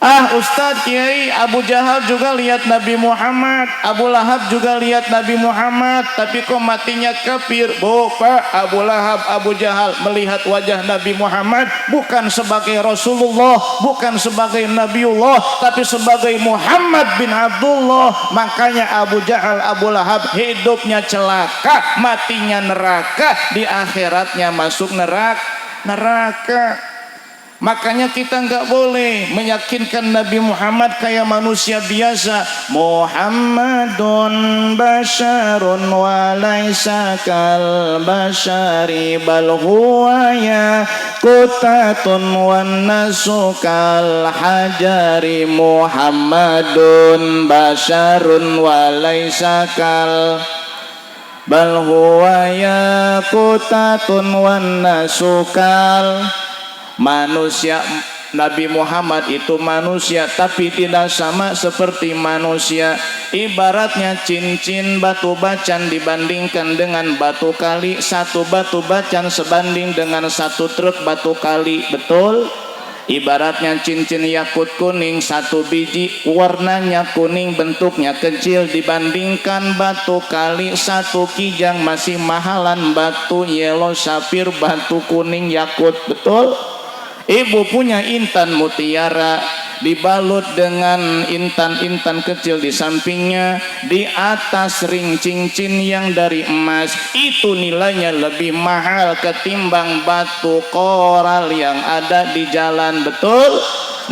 Ah Ustadz Kiai, Abu Jahal juga lihat Nabi Muhammad, Abu Lahab juga lihat Nabi Muhammad, tapi kok matinya kafir? Bu, Pak, Abu Lahab, Abu Jahal melihat wajah Nabi Muhammad bukan sebagai Rasulullah, bukan sebagai Nabiullah, tapi sebagai Muhammad bin Abdullah. Makanya Abu Jahal, Abu Lahab hidupnya celaka, matinya neraka, di akhiratnya masuk neraka. Makanya kita nggak boleh meyakinkan Nabi Muhammad kayak manusia biasa. Muhammadun basyarun wa laisa kal basyari bal huwa yaqutatun wan nasu kal hajari. Muhammadun basyarun wa laisa kal bal huwa yaqutatun wan nasu kal. Manusia, Nabi Muhammad itu manusia tapi tidak sama seperti manusia. Ibaratnya cincin batu bacan dibandingkan dengan batu kali. Satu batu bacan sebanding dengan satu truk batu kali. Betul? Ibaratnya cincin yakut kuning satu biji, warnanya kuning, bentuknya kecil, dibandingkan batu kali satu kijang masih mahalan batu yellow sapphire, batu kuning yakut. Betul? Ibu punya intan mutiara dibalut dengan intan-intan kecil di sampingnya, di atas ring cincin yang dari emas. Itu nilainya lebih mahal ketimbang batu koral yang ada di jalan. Betul?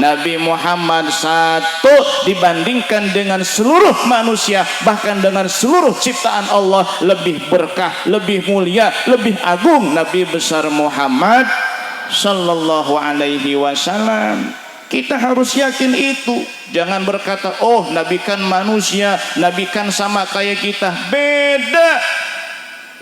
Nabi Muhammad satu dibandingkan dengan seluruh manusia, bahkan dengan seluruh ciptaan Allah, lebih berkah, lebih mulia, lebih agung Nabi besar Muhammad sallallahu alaihi wasallam. Kita harus yakin itu. Jangan berkata, oh Nabi kan manusia, Nabi kan sama kayak kita. Beda.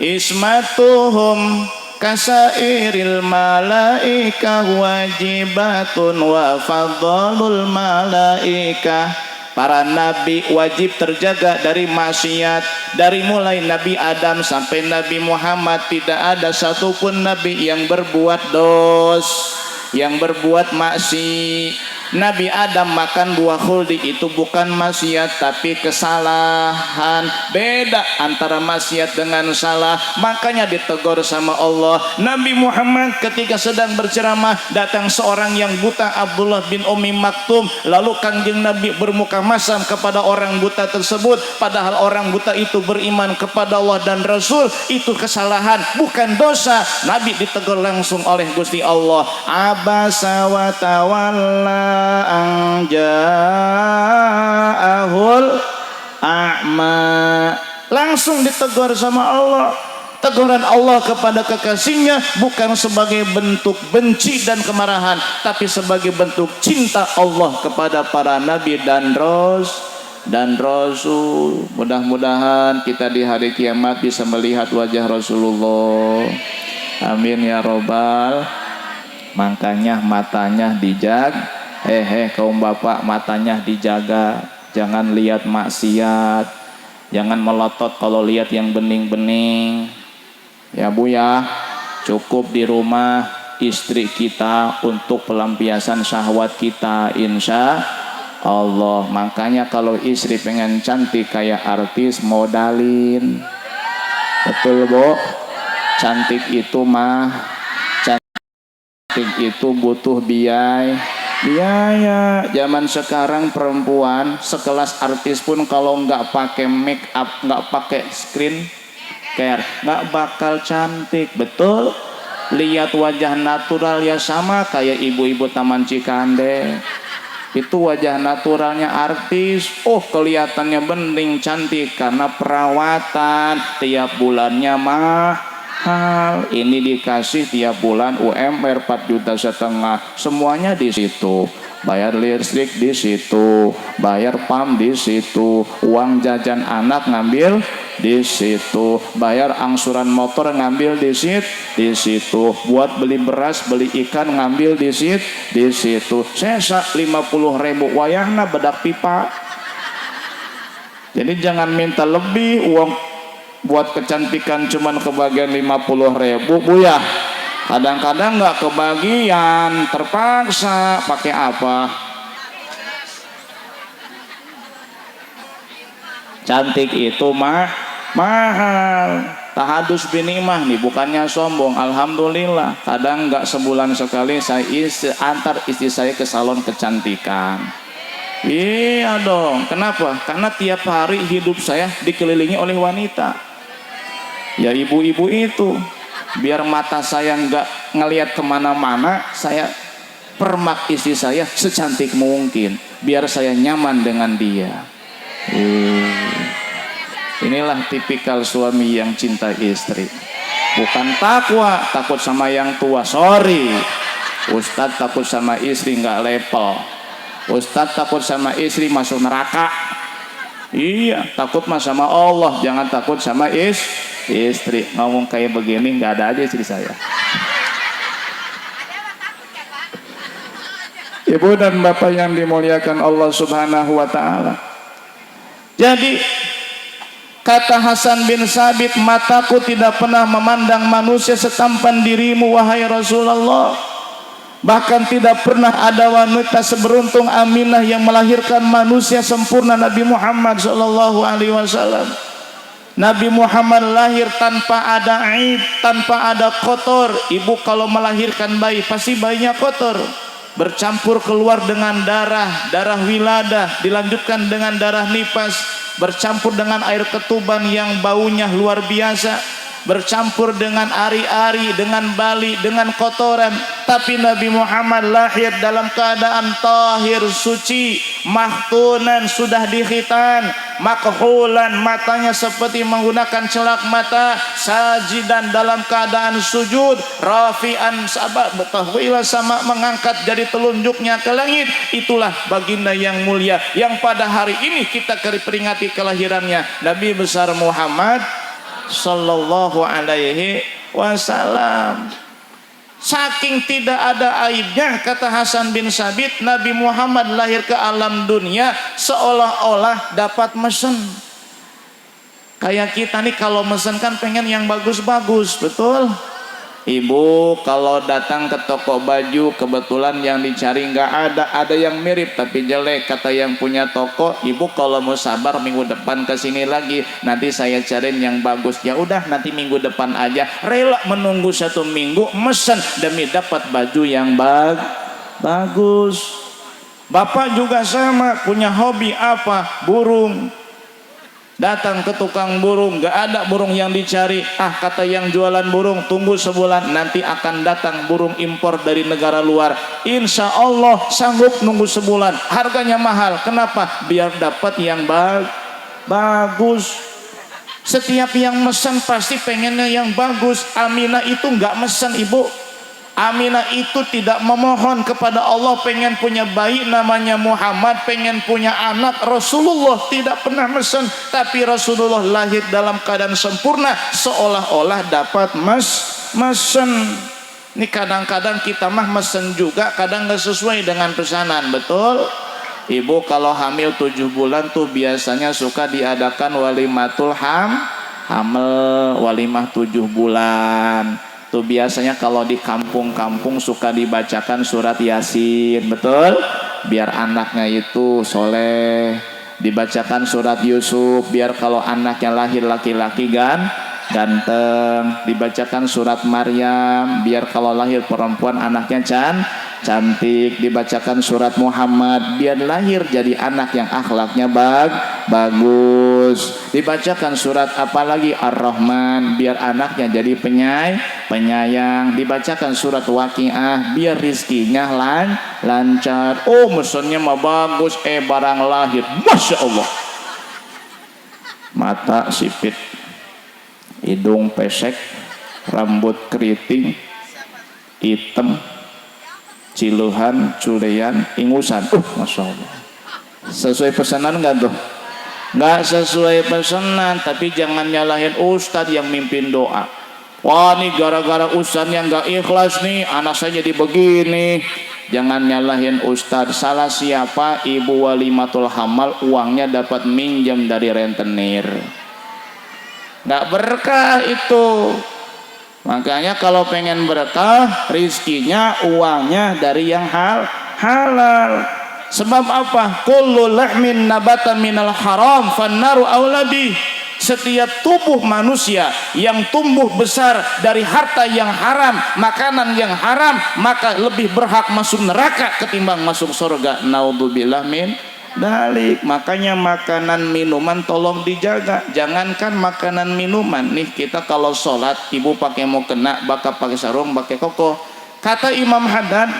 Ismatuhum kasairil malaika wajibatun wa fadlul malaika. Para nabi wajib terjaga dari maksiat. Dari mulai Nabi Adam sampai Nabi Muhammad, tidak ada satupun nabi yang berbuat dosa, yang berbuat maksiat. Nabi Adam makan buah khuldi itu bukan maksiat tapi kesalahan. Beda antara maksiat dengan salah. Makanya ditegur sama Allah. Nabi Muhammad ketika sedang berceramah, datang seorang yang buta, Abdullah bin Ummi Maktum. Lalu kanjeng Nabi bermuka masam kepada orang buta tersebut. Padahal orang buta itu beriman kepada Allah dan Rasul. Itu kesalahan, bukan dosa. Nabi ditegur langsung oleh Gusti Allah. Abasa wa tawalla anja'ahul a'ma. Langsung ditegur sama Allah. Teguran Allah kepada kekasihnya bukan sebagai bentuk benci dan kemarahan, tapi sebagai bentuk cinta Allah kepada para nabi dan rasul. Mudah-mudahan kita di hari kiamat bisa melihat wajah Rasulullah. Amin ya robbal. Makanya matanya dijaga. Kaum bapak, matanya dijaga, jangan lihat maksiat, jangan melotot kalau lihat yang bening-bening. Ya Bu ya, cukup di rumah istri kita untuk pelampiasan syahwat kita, insya Allah. Makanya kalau istri pengen cantik kayak artis, modalin. Betul Bu? Cantik itu butuh biaya. Zaman sekarang perempuan sekelas artis pun kalau nggak pakai make up, nggak pakai screen care, nggak bakal cantik. Betul? Lihat wajah natural ya, sama kayak ibu-ibu Taman Cikande. Itu wajah naturalnya artis. Oh, kelihatannya bening cantik karena perawatan tiap bulannya ini dikasih tiap bulan UMR 4,5 juta, semuanya di situ. Bayar listrik di situ, bayar PAM di situ, uang jajan anak ngambil di situ, bayar angsuran motor ngambil di situ, buat beli beras, beli ikan ngambil di situ. Sesa 50.000 wayahna bedak pipa. Jadi jangan minta lebih, uang buat kecantikan cuman kebagian 50.000 Bu ya. Kadang-kadang nggak kebagian, terpaksa pakai apa? Cantik itu mahal. Tahadus binimah nih, bukannya sombong. Alhamdulillah, kadang nggak sebulan sekali saya antar istri saya ke salon kecantikan. Iya dong. Kenapa? Karena tiap hari hidup saya dikelilingi oleh wanita. Ya ibu-ibu itu, biar mata saya nggak ngelihat kemana-mana, saya permak istri saya secantik mungkin, biar saya nyaman dengan dia. Inilah tipikal suami yang cinta istri. Bukan takut sama yang tua. Sorry, Ustadz takut sama istri nggak level. Ustadz takut sama istri masuk neraka. Iya, takut mah sama Allah, jangan takut sama istri. Ngomong kayak begini nggak ada aja istri saya. Ibu dan bapak yang dimuliakan Allah Subhanahu wa ta'ala. Jadi kata Hasan bin Sabit, mataku tidak pernah memandang manusia setampan dirimu wahai Rasulullah. Bahkan tidak pernah ada wanita seberuntung Aminah yang melahirkan manusia sempurna Nabi Muhammad sallallahu alaihi wasallam. Nabi Muhammad lahir tanpa ada aib, tanpa ada kotor. Ibu kalau melahirkan bayi pasti bayinya kotor, bercampur keluar dengan darah wiladah, dilanjutkan dengan darah nifas, bercampur dengan air ketuban yang baunya luar biasa, bercampur dengan ari-ari, dengan bali, dengan kotoran. Tapi Nabi Muhammad lahir dalam keadaan tahir, suci, mahtunan, sudah dikhitan, makhulan, matanya seperti menggunakan celak mata, sajidan dalam keadaan sujud, rafi'an sabat betahwila sama mengangkat jari telunjuknya ke langit. Itulah baginda yang mulia yang pada hari ini kita peringati kelahirannya, Nabi besar Muhammad sallallahu alaihi wasallam. Saking tidak ada aibnya, kata Hasan bin Sabit, Nabi Muhammad lahir ke alam dunia seolah-olah dapat mesen. Kayak kita nih kalau mesen kan pengen yang bagus-bagus, betul? Ibu kalau datang ke toko baju, kebetulan yang dicari nggak ada yang mirip tapi jelek, kata yang punya toko, ibu kalau mau sabar minggu depan kesini lagi, nanti saya cariin yang bagus. Ya udah, nanti minggu depan aja. Rela menunggu 1 minggu mesen demi dapat baju yang bagus. Bapak juga sama, punya hobi apa? Burung. Datang ke tukang burung, gak ada burung yang dicari. Kata yang jualan burung, tunggu sebulan, nanti akan datang burung impor dari negara luar. Insya Allah sanggup nunggu sebulan. Harganya mahal, kenapa? Biar dapat yang bagus. Setiap yang mesen pasti pengennya yang bagus. Aminah itu gak mesen, ibu. Aminah itu tidak memohon kepada Allah pengen punya bayi namanya Muhammad, pengen punya anak. Rasulullah tidak pernah mesen, tapi Rasulullah lahir dalam keadaan sempurna, seolah-olah dapat mesen. Ini kadang-kadang kita mah mesen juga, kadang gak sesuai dengan pesanan, betul? Ibu kalau hamil 7 bulan tuh biasanya suka diadakan walimatul hamil, walimah 7 bulan. Tuh biasanya kalau di kampung-kampung suka dibacakan surat Yasin, betul? Biar anaknya itu soleh. Dibacakan surat Yusuf, biar kalau anaknya lahir laki-laki ganteng. Dibacakan surat Maryam, biar kalau lahir perempuan anaknya cantik. Dibacakan surat Muhammad, biar lahir jadi anak yang akhlaknya bagus. Dibacakan surat apalagi Ar-Rahman, biar anaknya jadi penyayang. Dibacakan surat Waqiah, biar rizkinya lancar. Oh, mesennya mah bagus, barang lahir, Masya Allah. Mata sipit, hidung pesek, rambut keriting, hitam, ciluhan, curean, ingusan. Masya Allah. Sesuai pesanan nggak tuh? Nggak sesuai pesanan, tapi jangan nyalahin ustadz yang mimpin doa. Wah, nih gara-gara ustadz yang nggak ikhlas nih anak saya jadi begini. Jangan nyalahin ustadz. Salah siapa? Ibu walimatul hamal uangnya dapat minjem dari rentenir. Nggak berkah itu. Makanya kalau pengen berkah, rizkinya, uangnya dari yang halal. Sebab apa? Kullu lahmin nabata minal haram fannaru aula bih. Setiap tubuh manusia yang tumbuh besar dari harta yang haram, makanan yang haram, maka lebih berhak masuk neraka ketimbang masuk surga. Naudzubillah min dalik. Makanya makanan minuman tolong dijaga. Jangankan makanan minuman nih, kita kalau sholat ibu pakai mau kena, bakal pakai sarung, pakai koko. Kata Imam Haddad,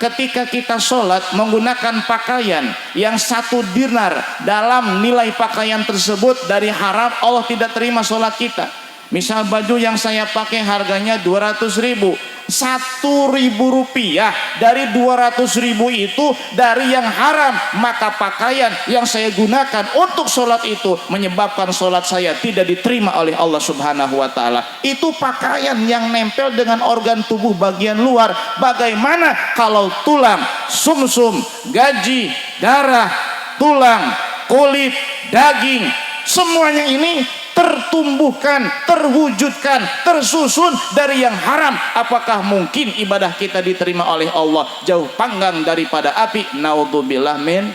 ketika kita sholat menggunakan pakaian yang 1 dinar, dalam nilai pakaian tersebut dari haram, Allah tidak terima sholat kita. Misal baju yang saya pakai harganya 200.000, 1.000 rupiah dari 200.000 itu dari yang haram, maka pakaian yang saya gunakan untuk sholat itu menyebabkan sholat saya tidak diterima oleh Allah Subhanahu wa Ta'ala. Itu pakaian yang nempel dengan organ tubuh bagian luar. Bagaimana kalau tulang, sumsum, gaji, darah, tulang, kulit, daging, semuanya ini tertumbuhkan, terwujudkan, tersusun dari yang haram? Apakah mungkin ibadah kita diterima oleh Allah? Jauh panggang daripada api. Naudzubillah min.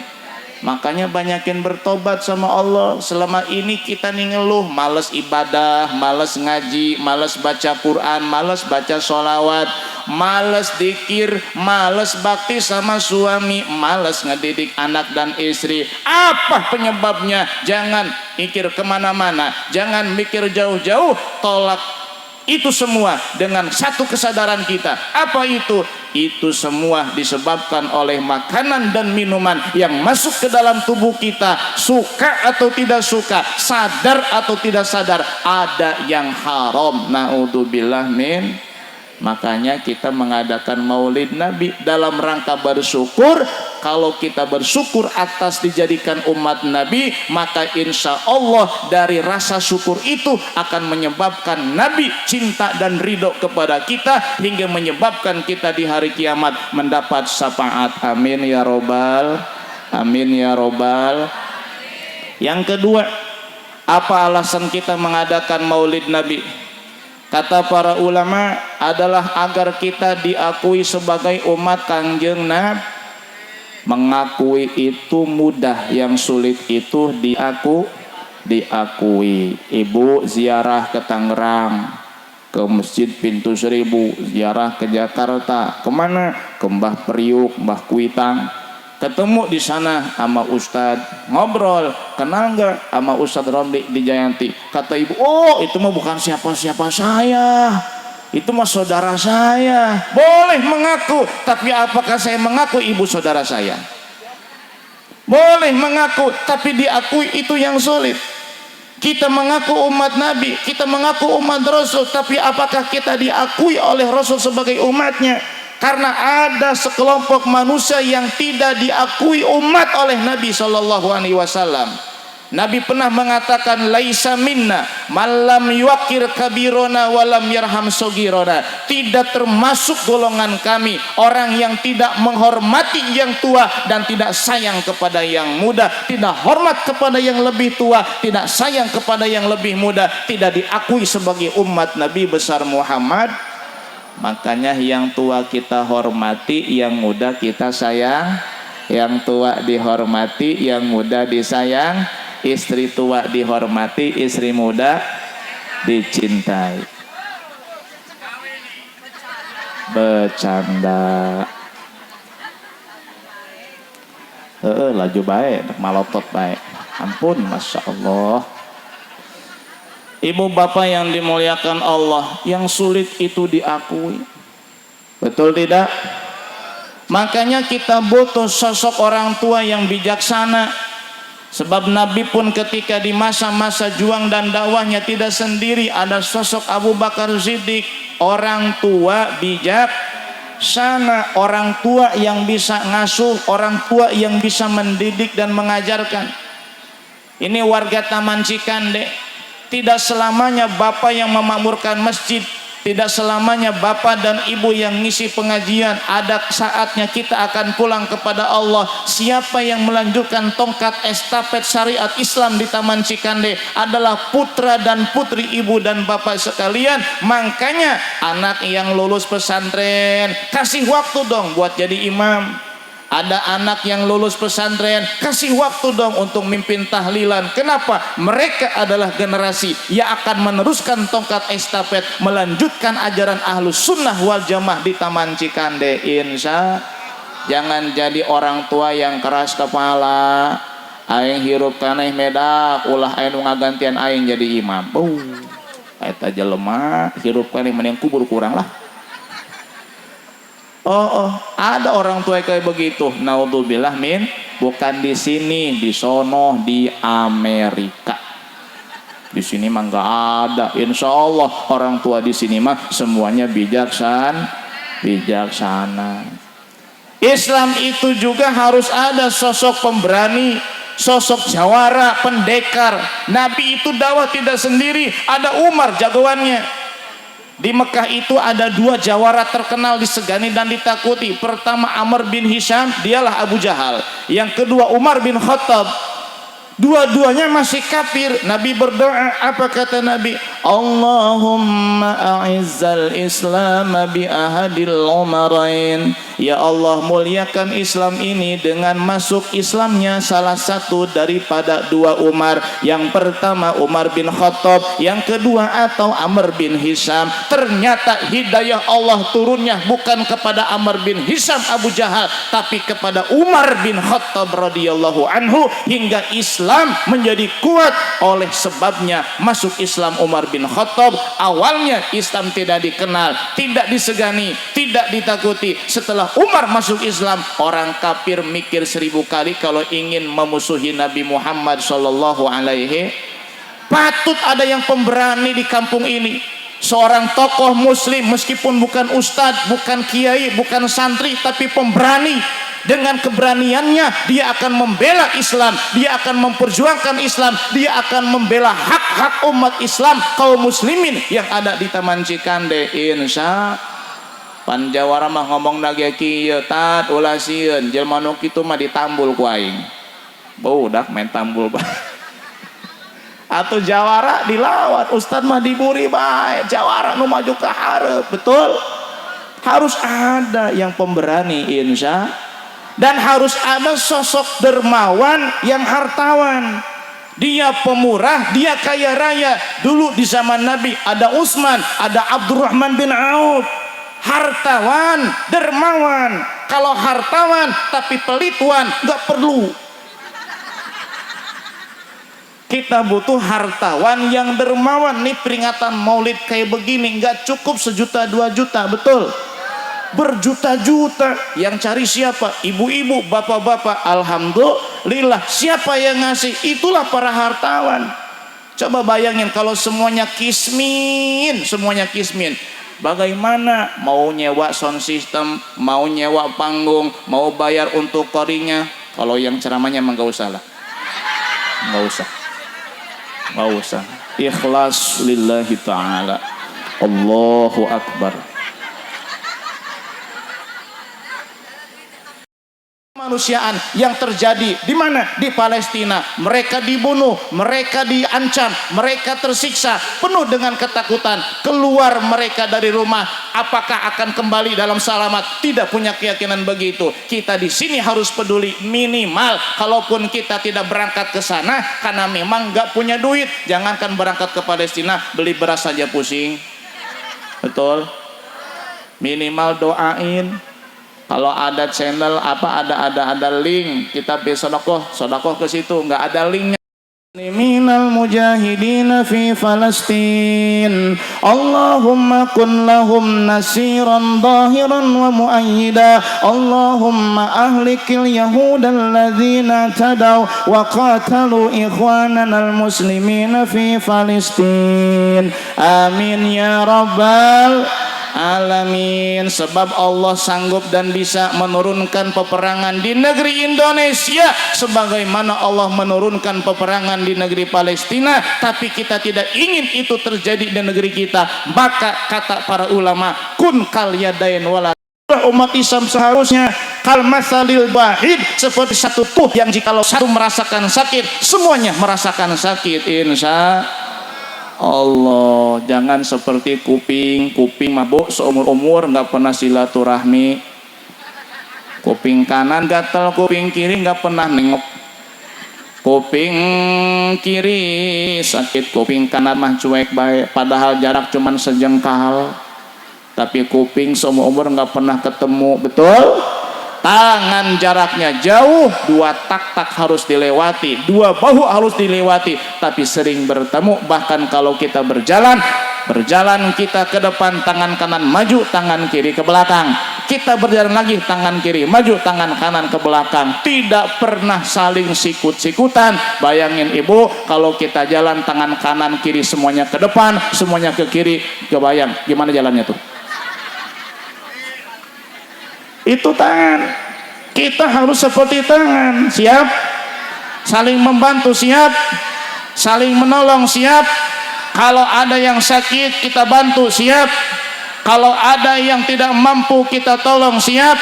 Makanya banyakin bertobat sama Allah. Selama ini kita nih ngeluh, males ibadah, males ngaji, males baca Quran, males baca sholawat, males dzikir, males bakti sama suami, males ngedidik anak dan istri. Apa penyebabnya? Jangan mikir kemana-mana, jangan mikir jauh-jauh, tolak itu semua dengan satu kesadaran kita. Apa itu? Itu semua disebabkan oleh makanan dan minuman yang masuk ke dalam tubuh kita. Suka atau tidak suka, sadar atau tidak sadar, ada yang haram. Naudzubillah min. Makanya kita mengadakan maulid Nabi dalam rangka bersyukur. Kalau kita bersyukur atas dijadikan umat Nabi, maka insya Allah dari rasa syukur itu akan menyebabkan Nabi cinta dan ridho kepada kita, hingga menyebabkan kita di hari kiamat mendapat syafaat. Amin ya robbal, amin ya robbal. Yang kedua, apa alasan kita mengadakan maulid Nabi? Kata para ulama adalah agar kita diakui sebagai umat Kangjeng Nabi. Mengakui itu mudah, yang sulit itu diakui. Ibu ziarah ke Tangerang, ke Masjid Pintu Seribu, ziarah ke Jakarta, kemana? Ke Mbah Priuk, Mbah Kuitang. Ketemu di sana sama Ustadz, ngobrol, kenal nggak sama Ustadz Romli di Jayanti? Kata ibu, oh itu mah bukan siapa-siapa saya, itu mah saudara saya. Boleh mengaku, tapi apakah saya mengaku ibu saudara saya? Boleh mengaku, tapi diakui itu yang sulit. Kita mengaku umat Nabi, kita mengaku umat Rasul, tapi apakah kita diakui oleh Rasul sebagai umatnya? Karena ada sekelompok manusia yang tidak diakui umat oleh Nabi SAW. Nabi pernah mengatakan, laisa minna malam yuakir kabirona walam yarham sogirona. Tidak termasuk golongan kami orang yang tidak menghormati yang tua dan tidak sayang kepada yang muda. Tidak hormat kepada yang lebih tua, tidak sayang kepada yang lebih muda. Tidak diakui sebagai umat Nabi besar Muhammad. Makanya yang tua kita hormati, yang muda kita sayang. Yang tua dihormati, yang muda disayang. Istri tua dihormati, istri muda dicintai. Bercanda. Laju baik, malotot baik. Ampun, Masya Allah. Ibu bapak yang dimuliakan Allah, yang sulit itu diakui. Betul tidak? Makanya kita butuh sosok orang tua yang bijaksana. Sebab Nabi pun ketika di masa-masa juang dan dakwahnya tidak sendiri, ada sosok Abu Bakar Siddiq, orang tua bijaksana, orang tua yang bisa ngasuh, orang tua yang bisa mendidik dan mengajarkan. Ini warga Taman Cikande. Tidak selamanya bapak yang memakmurkan masjid, tidak selamanya bapak dan ibu yang ngisi pengajian. Ada saatnya kita akan pulang kepada Allah. Siapa yang melanjutkan tongkat estafet syariat Islam di Taman Cikande adalah putra dan putri ibu dan bapak sekalian. Makanya anak yang lulus pesantren, kasih waktu dong buat jadi imam. Ada anak yang lulus pesantren, kasih waktu dong untuk mimpin tahlilan. Kenapa? Mereka adalah generasi yang akan meneruskan tongkat estafet, melanjutkan ajaran Ahlus Sunnah wal Jamaah di Taman Cikande. Insya. Jangan jadi orang tua yang keras kepala. Aing hirup tanah medak, ulah aing ngagantian aing jadi imam. Eta jelema hirup tanah mending kubur kurang lah. Ada orang tua kayak begitu. Naudzubillah min, bukan di sini, di sono, di Amerika. Di sini mah nggak ada. Insya Allah orang tua di sini mah semuanya bijaksana. Islam itu juga harus ada sosok pemberani, sosok jawara, pendekar. Nabi itu dakwah tidak sendiri, ada Umar jagoannya. Di Mekah itu ada 2 jawara terkenal disegani dan ditakuti. Pertama Amr bin Hisham, dialah Abu Jahal. Yang kedua Umar bin Khattab. Dua-duanya masih kafir. Nabi berdoa, apa kata Nabi? Allahumma a'izzal Islam bi ahadil umarain. Ya Allah, muliakan Islam ini dengan masuk Islamnya salah satu daripada 2 Umar. Yang pertama Umar bin Khattab, yang kedua atau Amr bin Hisham. Ternyata hidayah Allah turunnya bukan kepada Amr bin Hisham Abu Jahal, tapi kepada Umar bin Khattab radhiyallahu anhu, hingga Islam menjadi kuat. Oleh sebabnya masuk Islam Umar bin Khattab. Awalnya Islam tidak dikenal, tidak disegani, tidak ditakuti. Setelah Umar masuk Islam, orang kafir mikir 1000 kali kalau ingin memusuhi Nabi Muhammad sallallahu alaihi. Patut ada yang pemberani di kampung ini. Seorang tokoh muslim, meskipun bukan ustadz, bukan kiai, bukan santri, tapi pemberani. Dengan keberaniannya dia akan membela Islam, dia akan memperjuangkan Islam, dia akan membela hak-hak umat Islam, kaum muslimin yang ada di Taman Cikande. Insya Panjawara mah ngomong lagi kieu tat ulah sieun jelema nu kitu mah ditambul ku aing. Budak main tambul bae. Atau jawara dilawan, ustad mah diburi bae, jawara nu maju ke hareup. Betul? Harus ada yang pemberani insya. Dan harus ada sosok dermawan yang hartawan. Dia pemurah, dia kaya raya. Dulu di zaman Nabi ada Utsman, ada Abdurrahman bin Auf. Hartawan, dermawan. Kalau hartawan tapi pelituan nggak perlu. Kita butuh hartawan yang dermawan. Nih peringatan Maulid kayak begini nggak cukup 1 juta 2 juta, betul? Berjuta-juta. Yang cari siapa? Ibu-ibu, bapak-bapak. Alhamdulillah. Siapa yang ngasih? Itulah para hartawan. Coba bayangin kalau semuanya kismin, semuanya kismin. Bagaimana mau nyewa sound system, mau nyewa panggung, mau bayar untuk korinya? Kalau yang ceramahnya emang gak usah lah, gak usah. Ikhlas lillahi ta'ala. Allahu Akbar. Kemanusiaan yang terjadi di mana? Di Palestina. Mereka dibunuh, mereka diancam, mereka tersiksa, penuh dengan ketakutan. Keluar mereka dari rumah, apakah akan kembali dalam selamat? Tidak punya keyakinan begitu. Kita di sini harus peduli, minimal kalaupun kita tidak berangkat ke sana karena memang nggak punya duit. Jangankan berangkat ke Palestina, beli beras saja pusing. Betul? Minimal doain. Kalau ada channel apa ada link, kita bisa sodakoh ke situ, nggak ada linknya. Minal mujahidin fi Palestin, Allahumma kun lahum nasiran zahiran wa muayyida. Allahumma ahlikil yahuda alladzina tadaw wa qatalu ikhwanana al-muslimina fi Palestin. Amin ya rabbal alamin. Sebab Allah sanggup dan bisa menurunkan peperangan di negeri Indonesia sebagaimana Allah menurunkan peperangan di negeri Palestina. Tapi kita tidak ingin itu terjadi di negeri kita. Maka kata para ulama, kun kal yadain wala. Umat Islam seharusnya kal masalil wahid, seperti satu tuh yang jikalau satu merasakan sakit, semuanya merasakan sakit. Insya Allah. Jangan seperti kuping mabuk seumur-umur nggak pernah silaturahmi. Kuping kanan gatel, kuping kiri nggak pernah nengok. Kuping kiri sakit, kuping kanan mah cuek baik, padahal jarak cuman sejengkal. Tapi kuping seumur umur nggak pernah ketemu, betul? Tangan jaraknya jauh, 2 tak harus dilewati, 2 bahu harus dilewati, tapi sering bertemu. Bahkan kalau kita berjalan kita ke depan, tangan kanan maju, tangan kiri ke belakang. Kita berjalan lagi, tangan kiri maju, tangan kanan ke belakang. Tidak pernah saling sikut-sikutan. Bayangin ibu, kalau kita jalan tangan kanan kiri semuanya ke depan, semuanya ke kiri, kebayang gimana jalannya tuh? Itu tangan. Kita harus seperti tangan, siap? Saling membantu, siap? Saling menolong, siap? Kalau ada yang sakit kita bantu, siap? Kalau ada yang tidak mampu kita tolong, siap?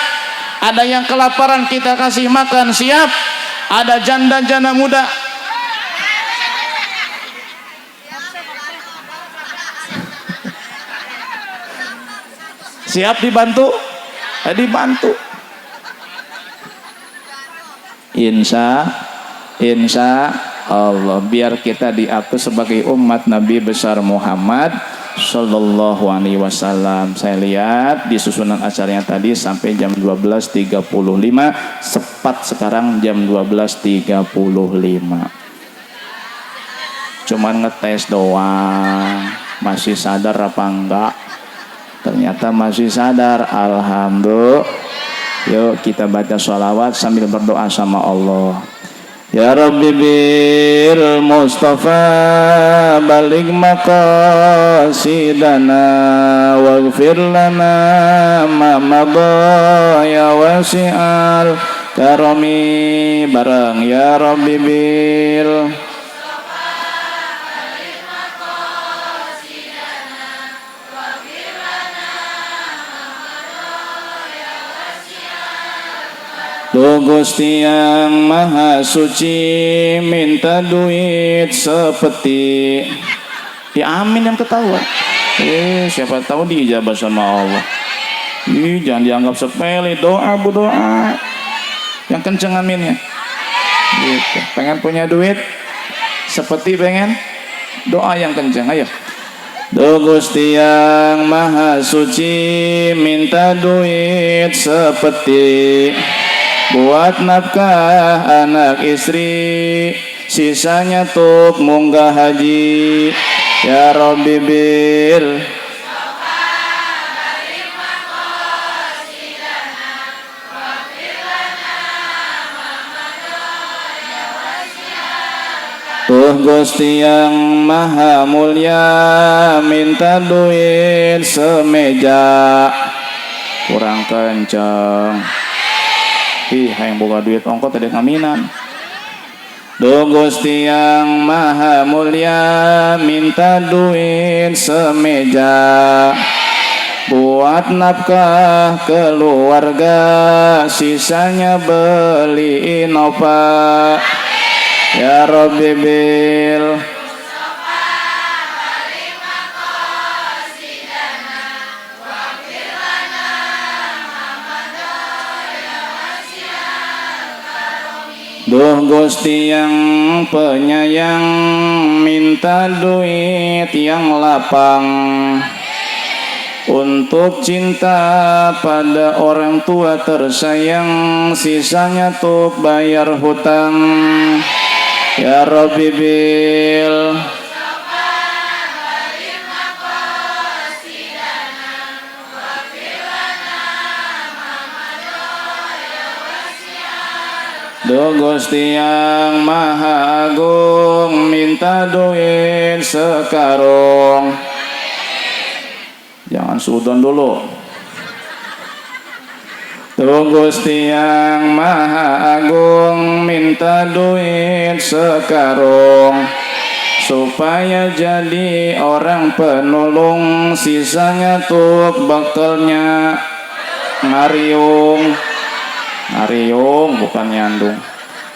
Ada yang kelaparan kita kasih makan, siap? Ada janda-janda muda siap dibantu? Dibantu. Insya Allah, biar kita diatur sebagai umat Nabi besar Muhammad Sallallahu Alaihi Wasallam. Saya lihat di susunan acaranya tadi sampai jam 12.35, tepat sekarang jam 12.35. Cuman ngetes doang, masih sadar apa enggak? Ternyata masih sadar, alhamdulillah. Yuk kita baca sholawat sambil berdoa sama Allah. Ya Rabbi bil Mustafa baligh maqasidana waghfir lana ma madha ya wasi'al karami. Bareng ya Rabbi bil Duh Gusti yang Maha Suci, minta duit sepeti. Ya amin yang ketawa. Siapa tahu diijabah sama Allah. Jangan dianggap sepele, doa bu doa. Yang kenceng aminnya. Gitu. Pengen punya duit sepeti, pengen doa yang kenceng, ayo. Duh Gusti yang Maha Suci, minta duit sepeti buat nafkah anak istri, sisanya tuk munggah haji. Ya Rabbi bil Tuh Gusti yang Maha Mulia, minta duit semeja. Kurang kencang. Yang boga duit ongkot tadi ngaminan. Duh Gusti yang Maha Mulia, minta duit semeja buat nafkah keluarga, sisanya beli Innova. Ya Rabbi bil Duh Gusti yang penyayang, minta duit yang lapang untuk cinta pada orang tua tersayang, sisanya untuk bayar hutang. Ya Rabbi bil Duh Gusti yang Maha Agung, minta duit sekarung. Jangan sudon dulu. Duh Gusti yang Maha Agung, minta duit sekarung supaya jadi orang penolong, sisanya tuk bekalnya ngariung. Ngariung bukan nyandung.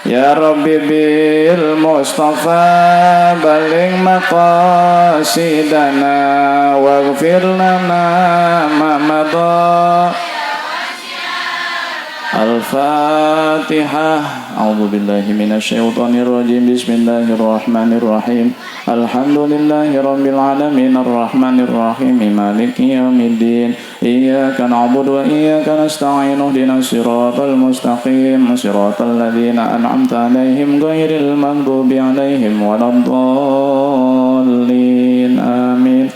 Ya Rabbi bil Mustafa baligh maqasidana waghfir lana ma madha. Al-Fatihah. A'udzubillahi minasyaitonirrajim. Bismillahirrahmanirrahim. Alhamdulillahirabbil alamin arrahmanirrahim maliki yaumiddin. Iyyaka na'budu wa iyyaka nasta'in. Ihdinas siratal mustaqim. Siratal ladzina an'amta 'alaihim ghairil maghdubi 'alaihim waladdallin. Amin.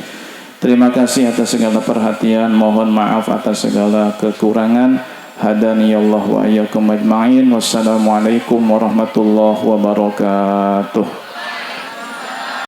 Terima kasih atas segala perhatian. Mohon maaf atas segala kekurangan. Hadaniyallahu wa iyyakum ajma'in. Wassalamualaikum warahmatullahi wabarakatuh.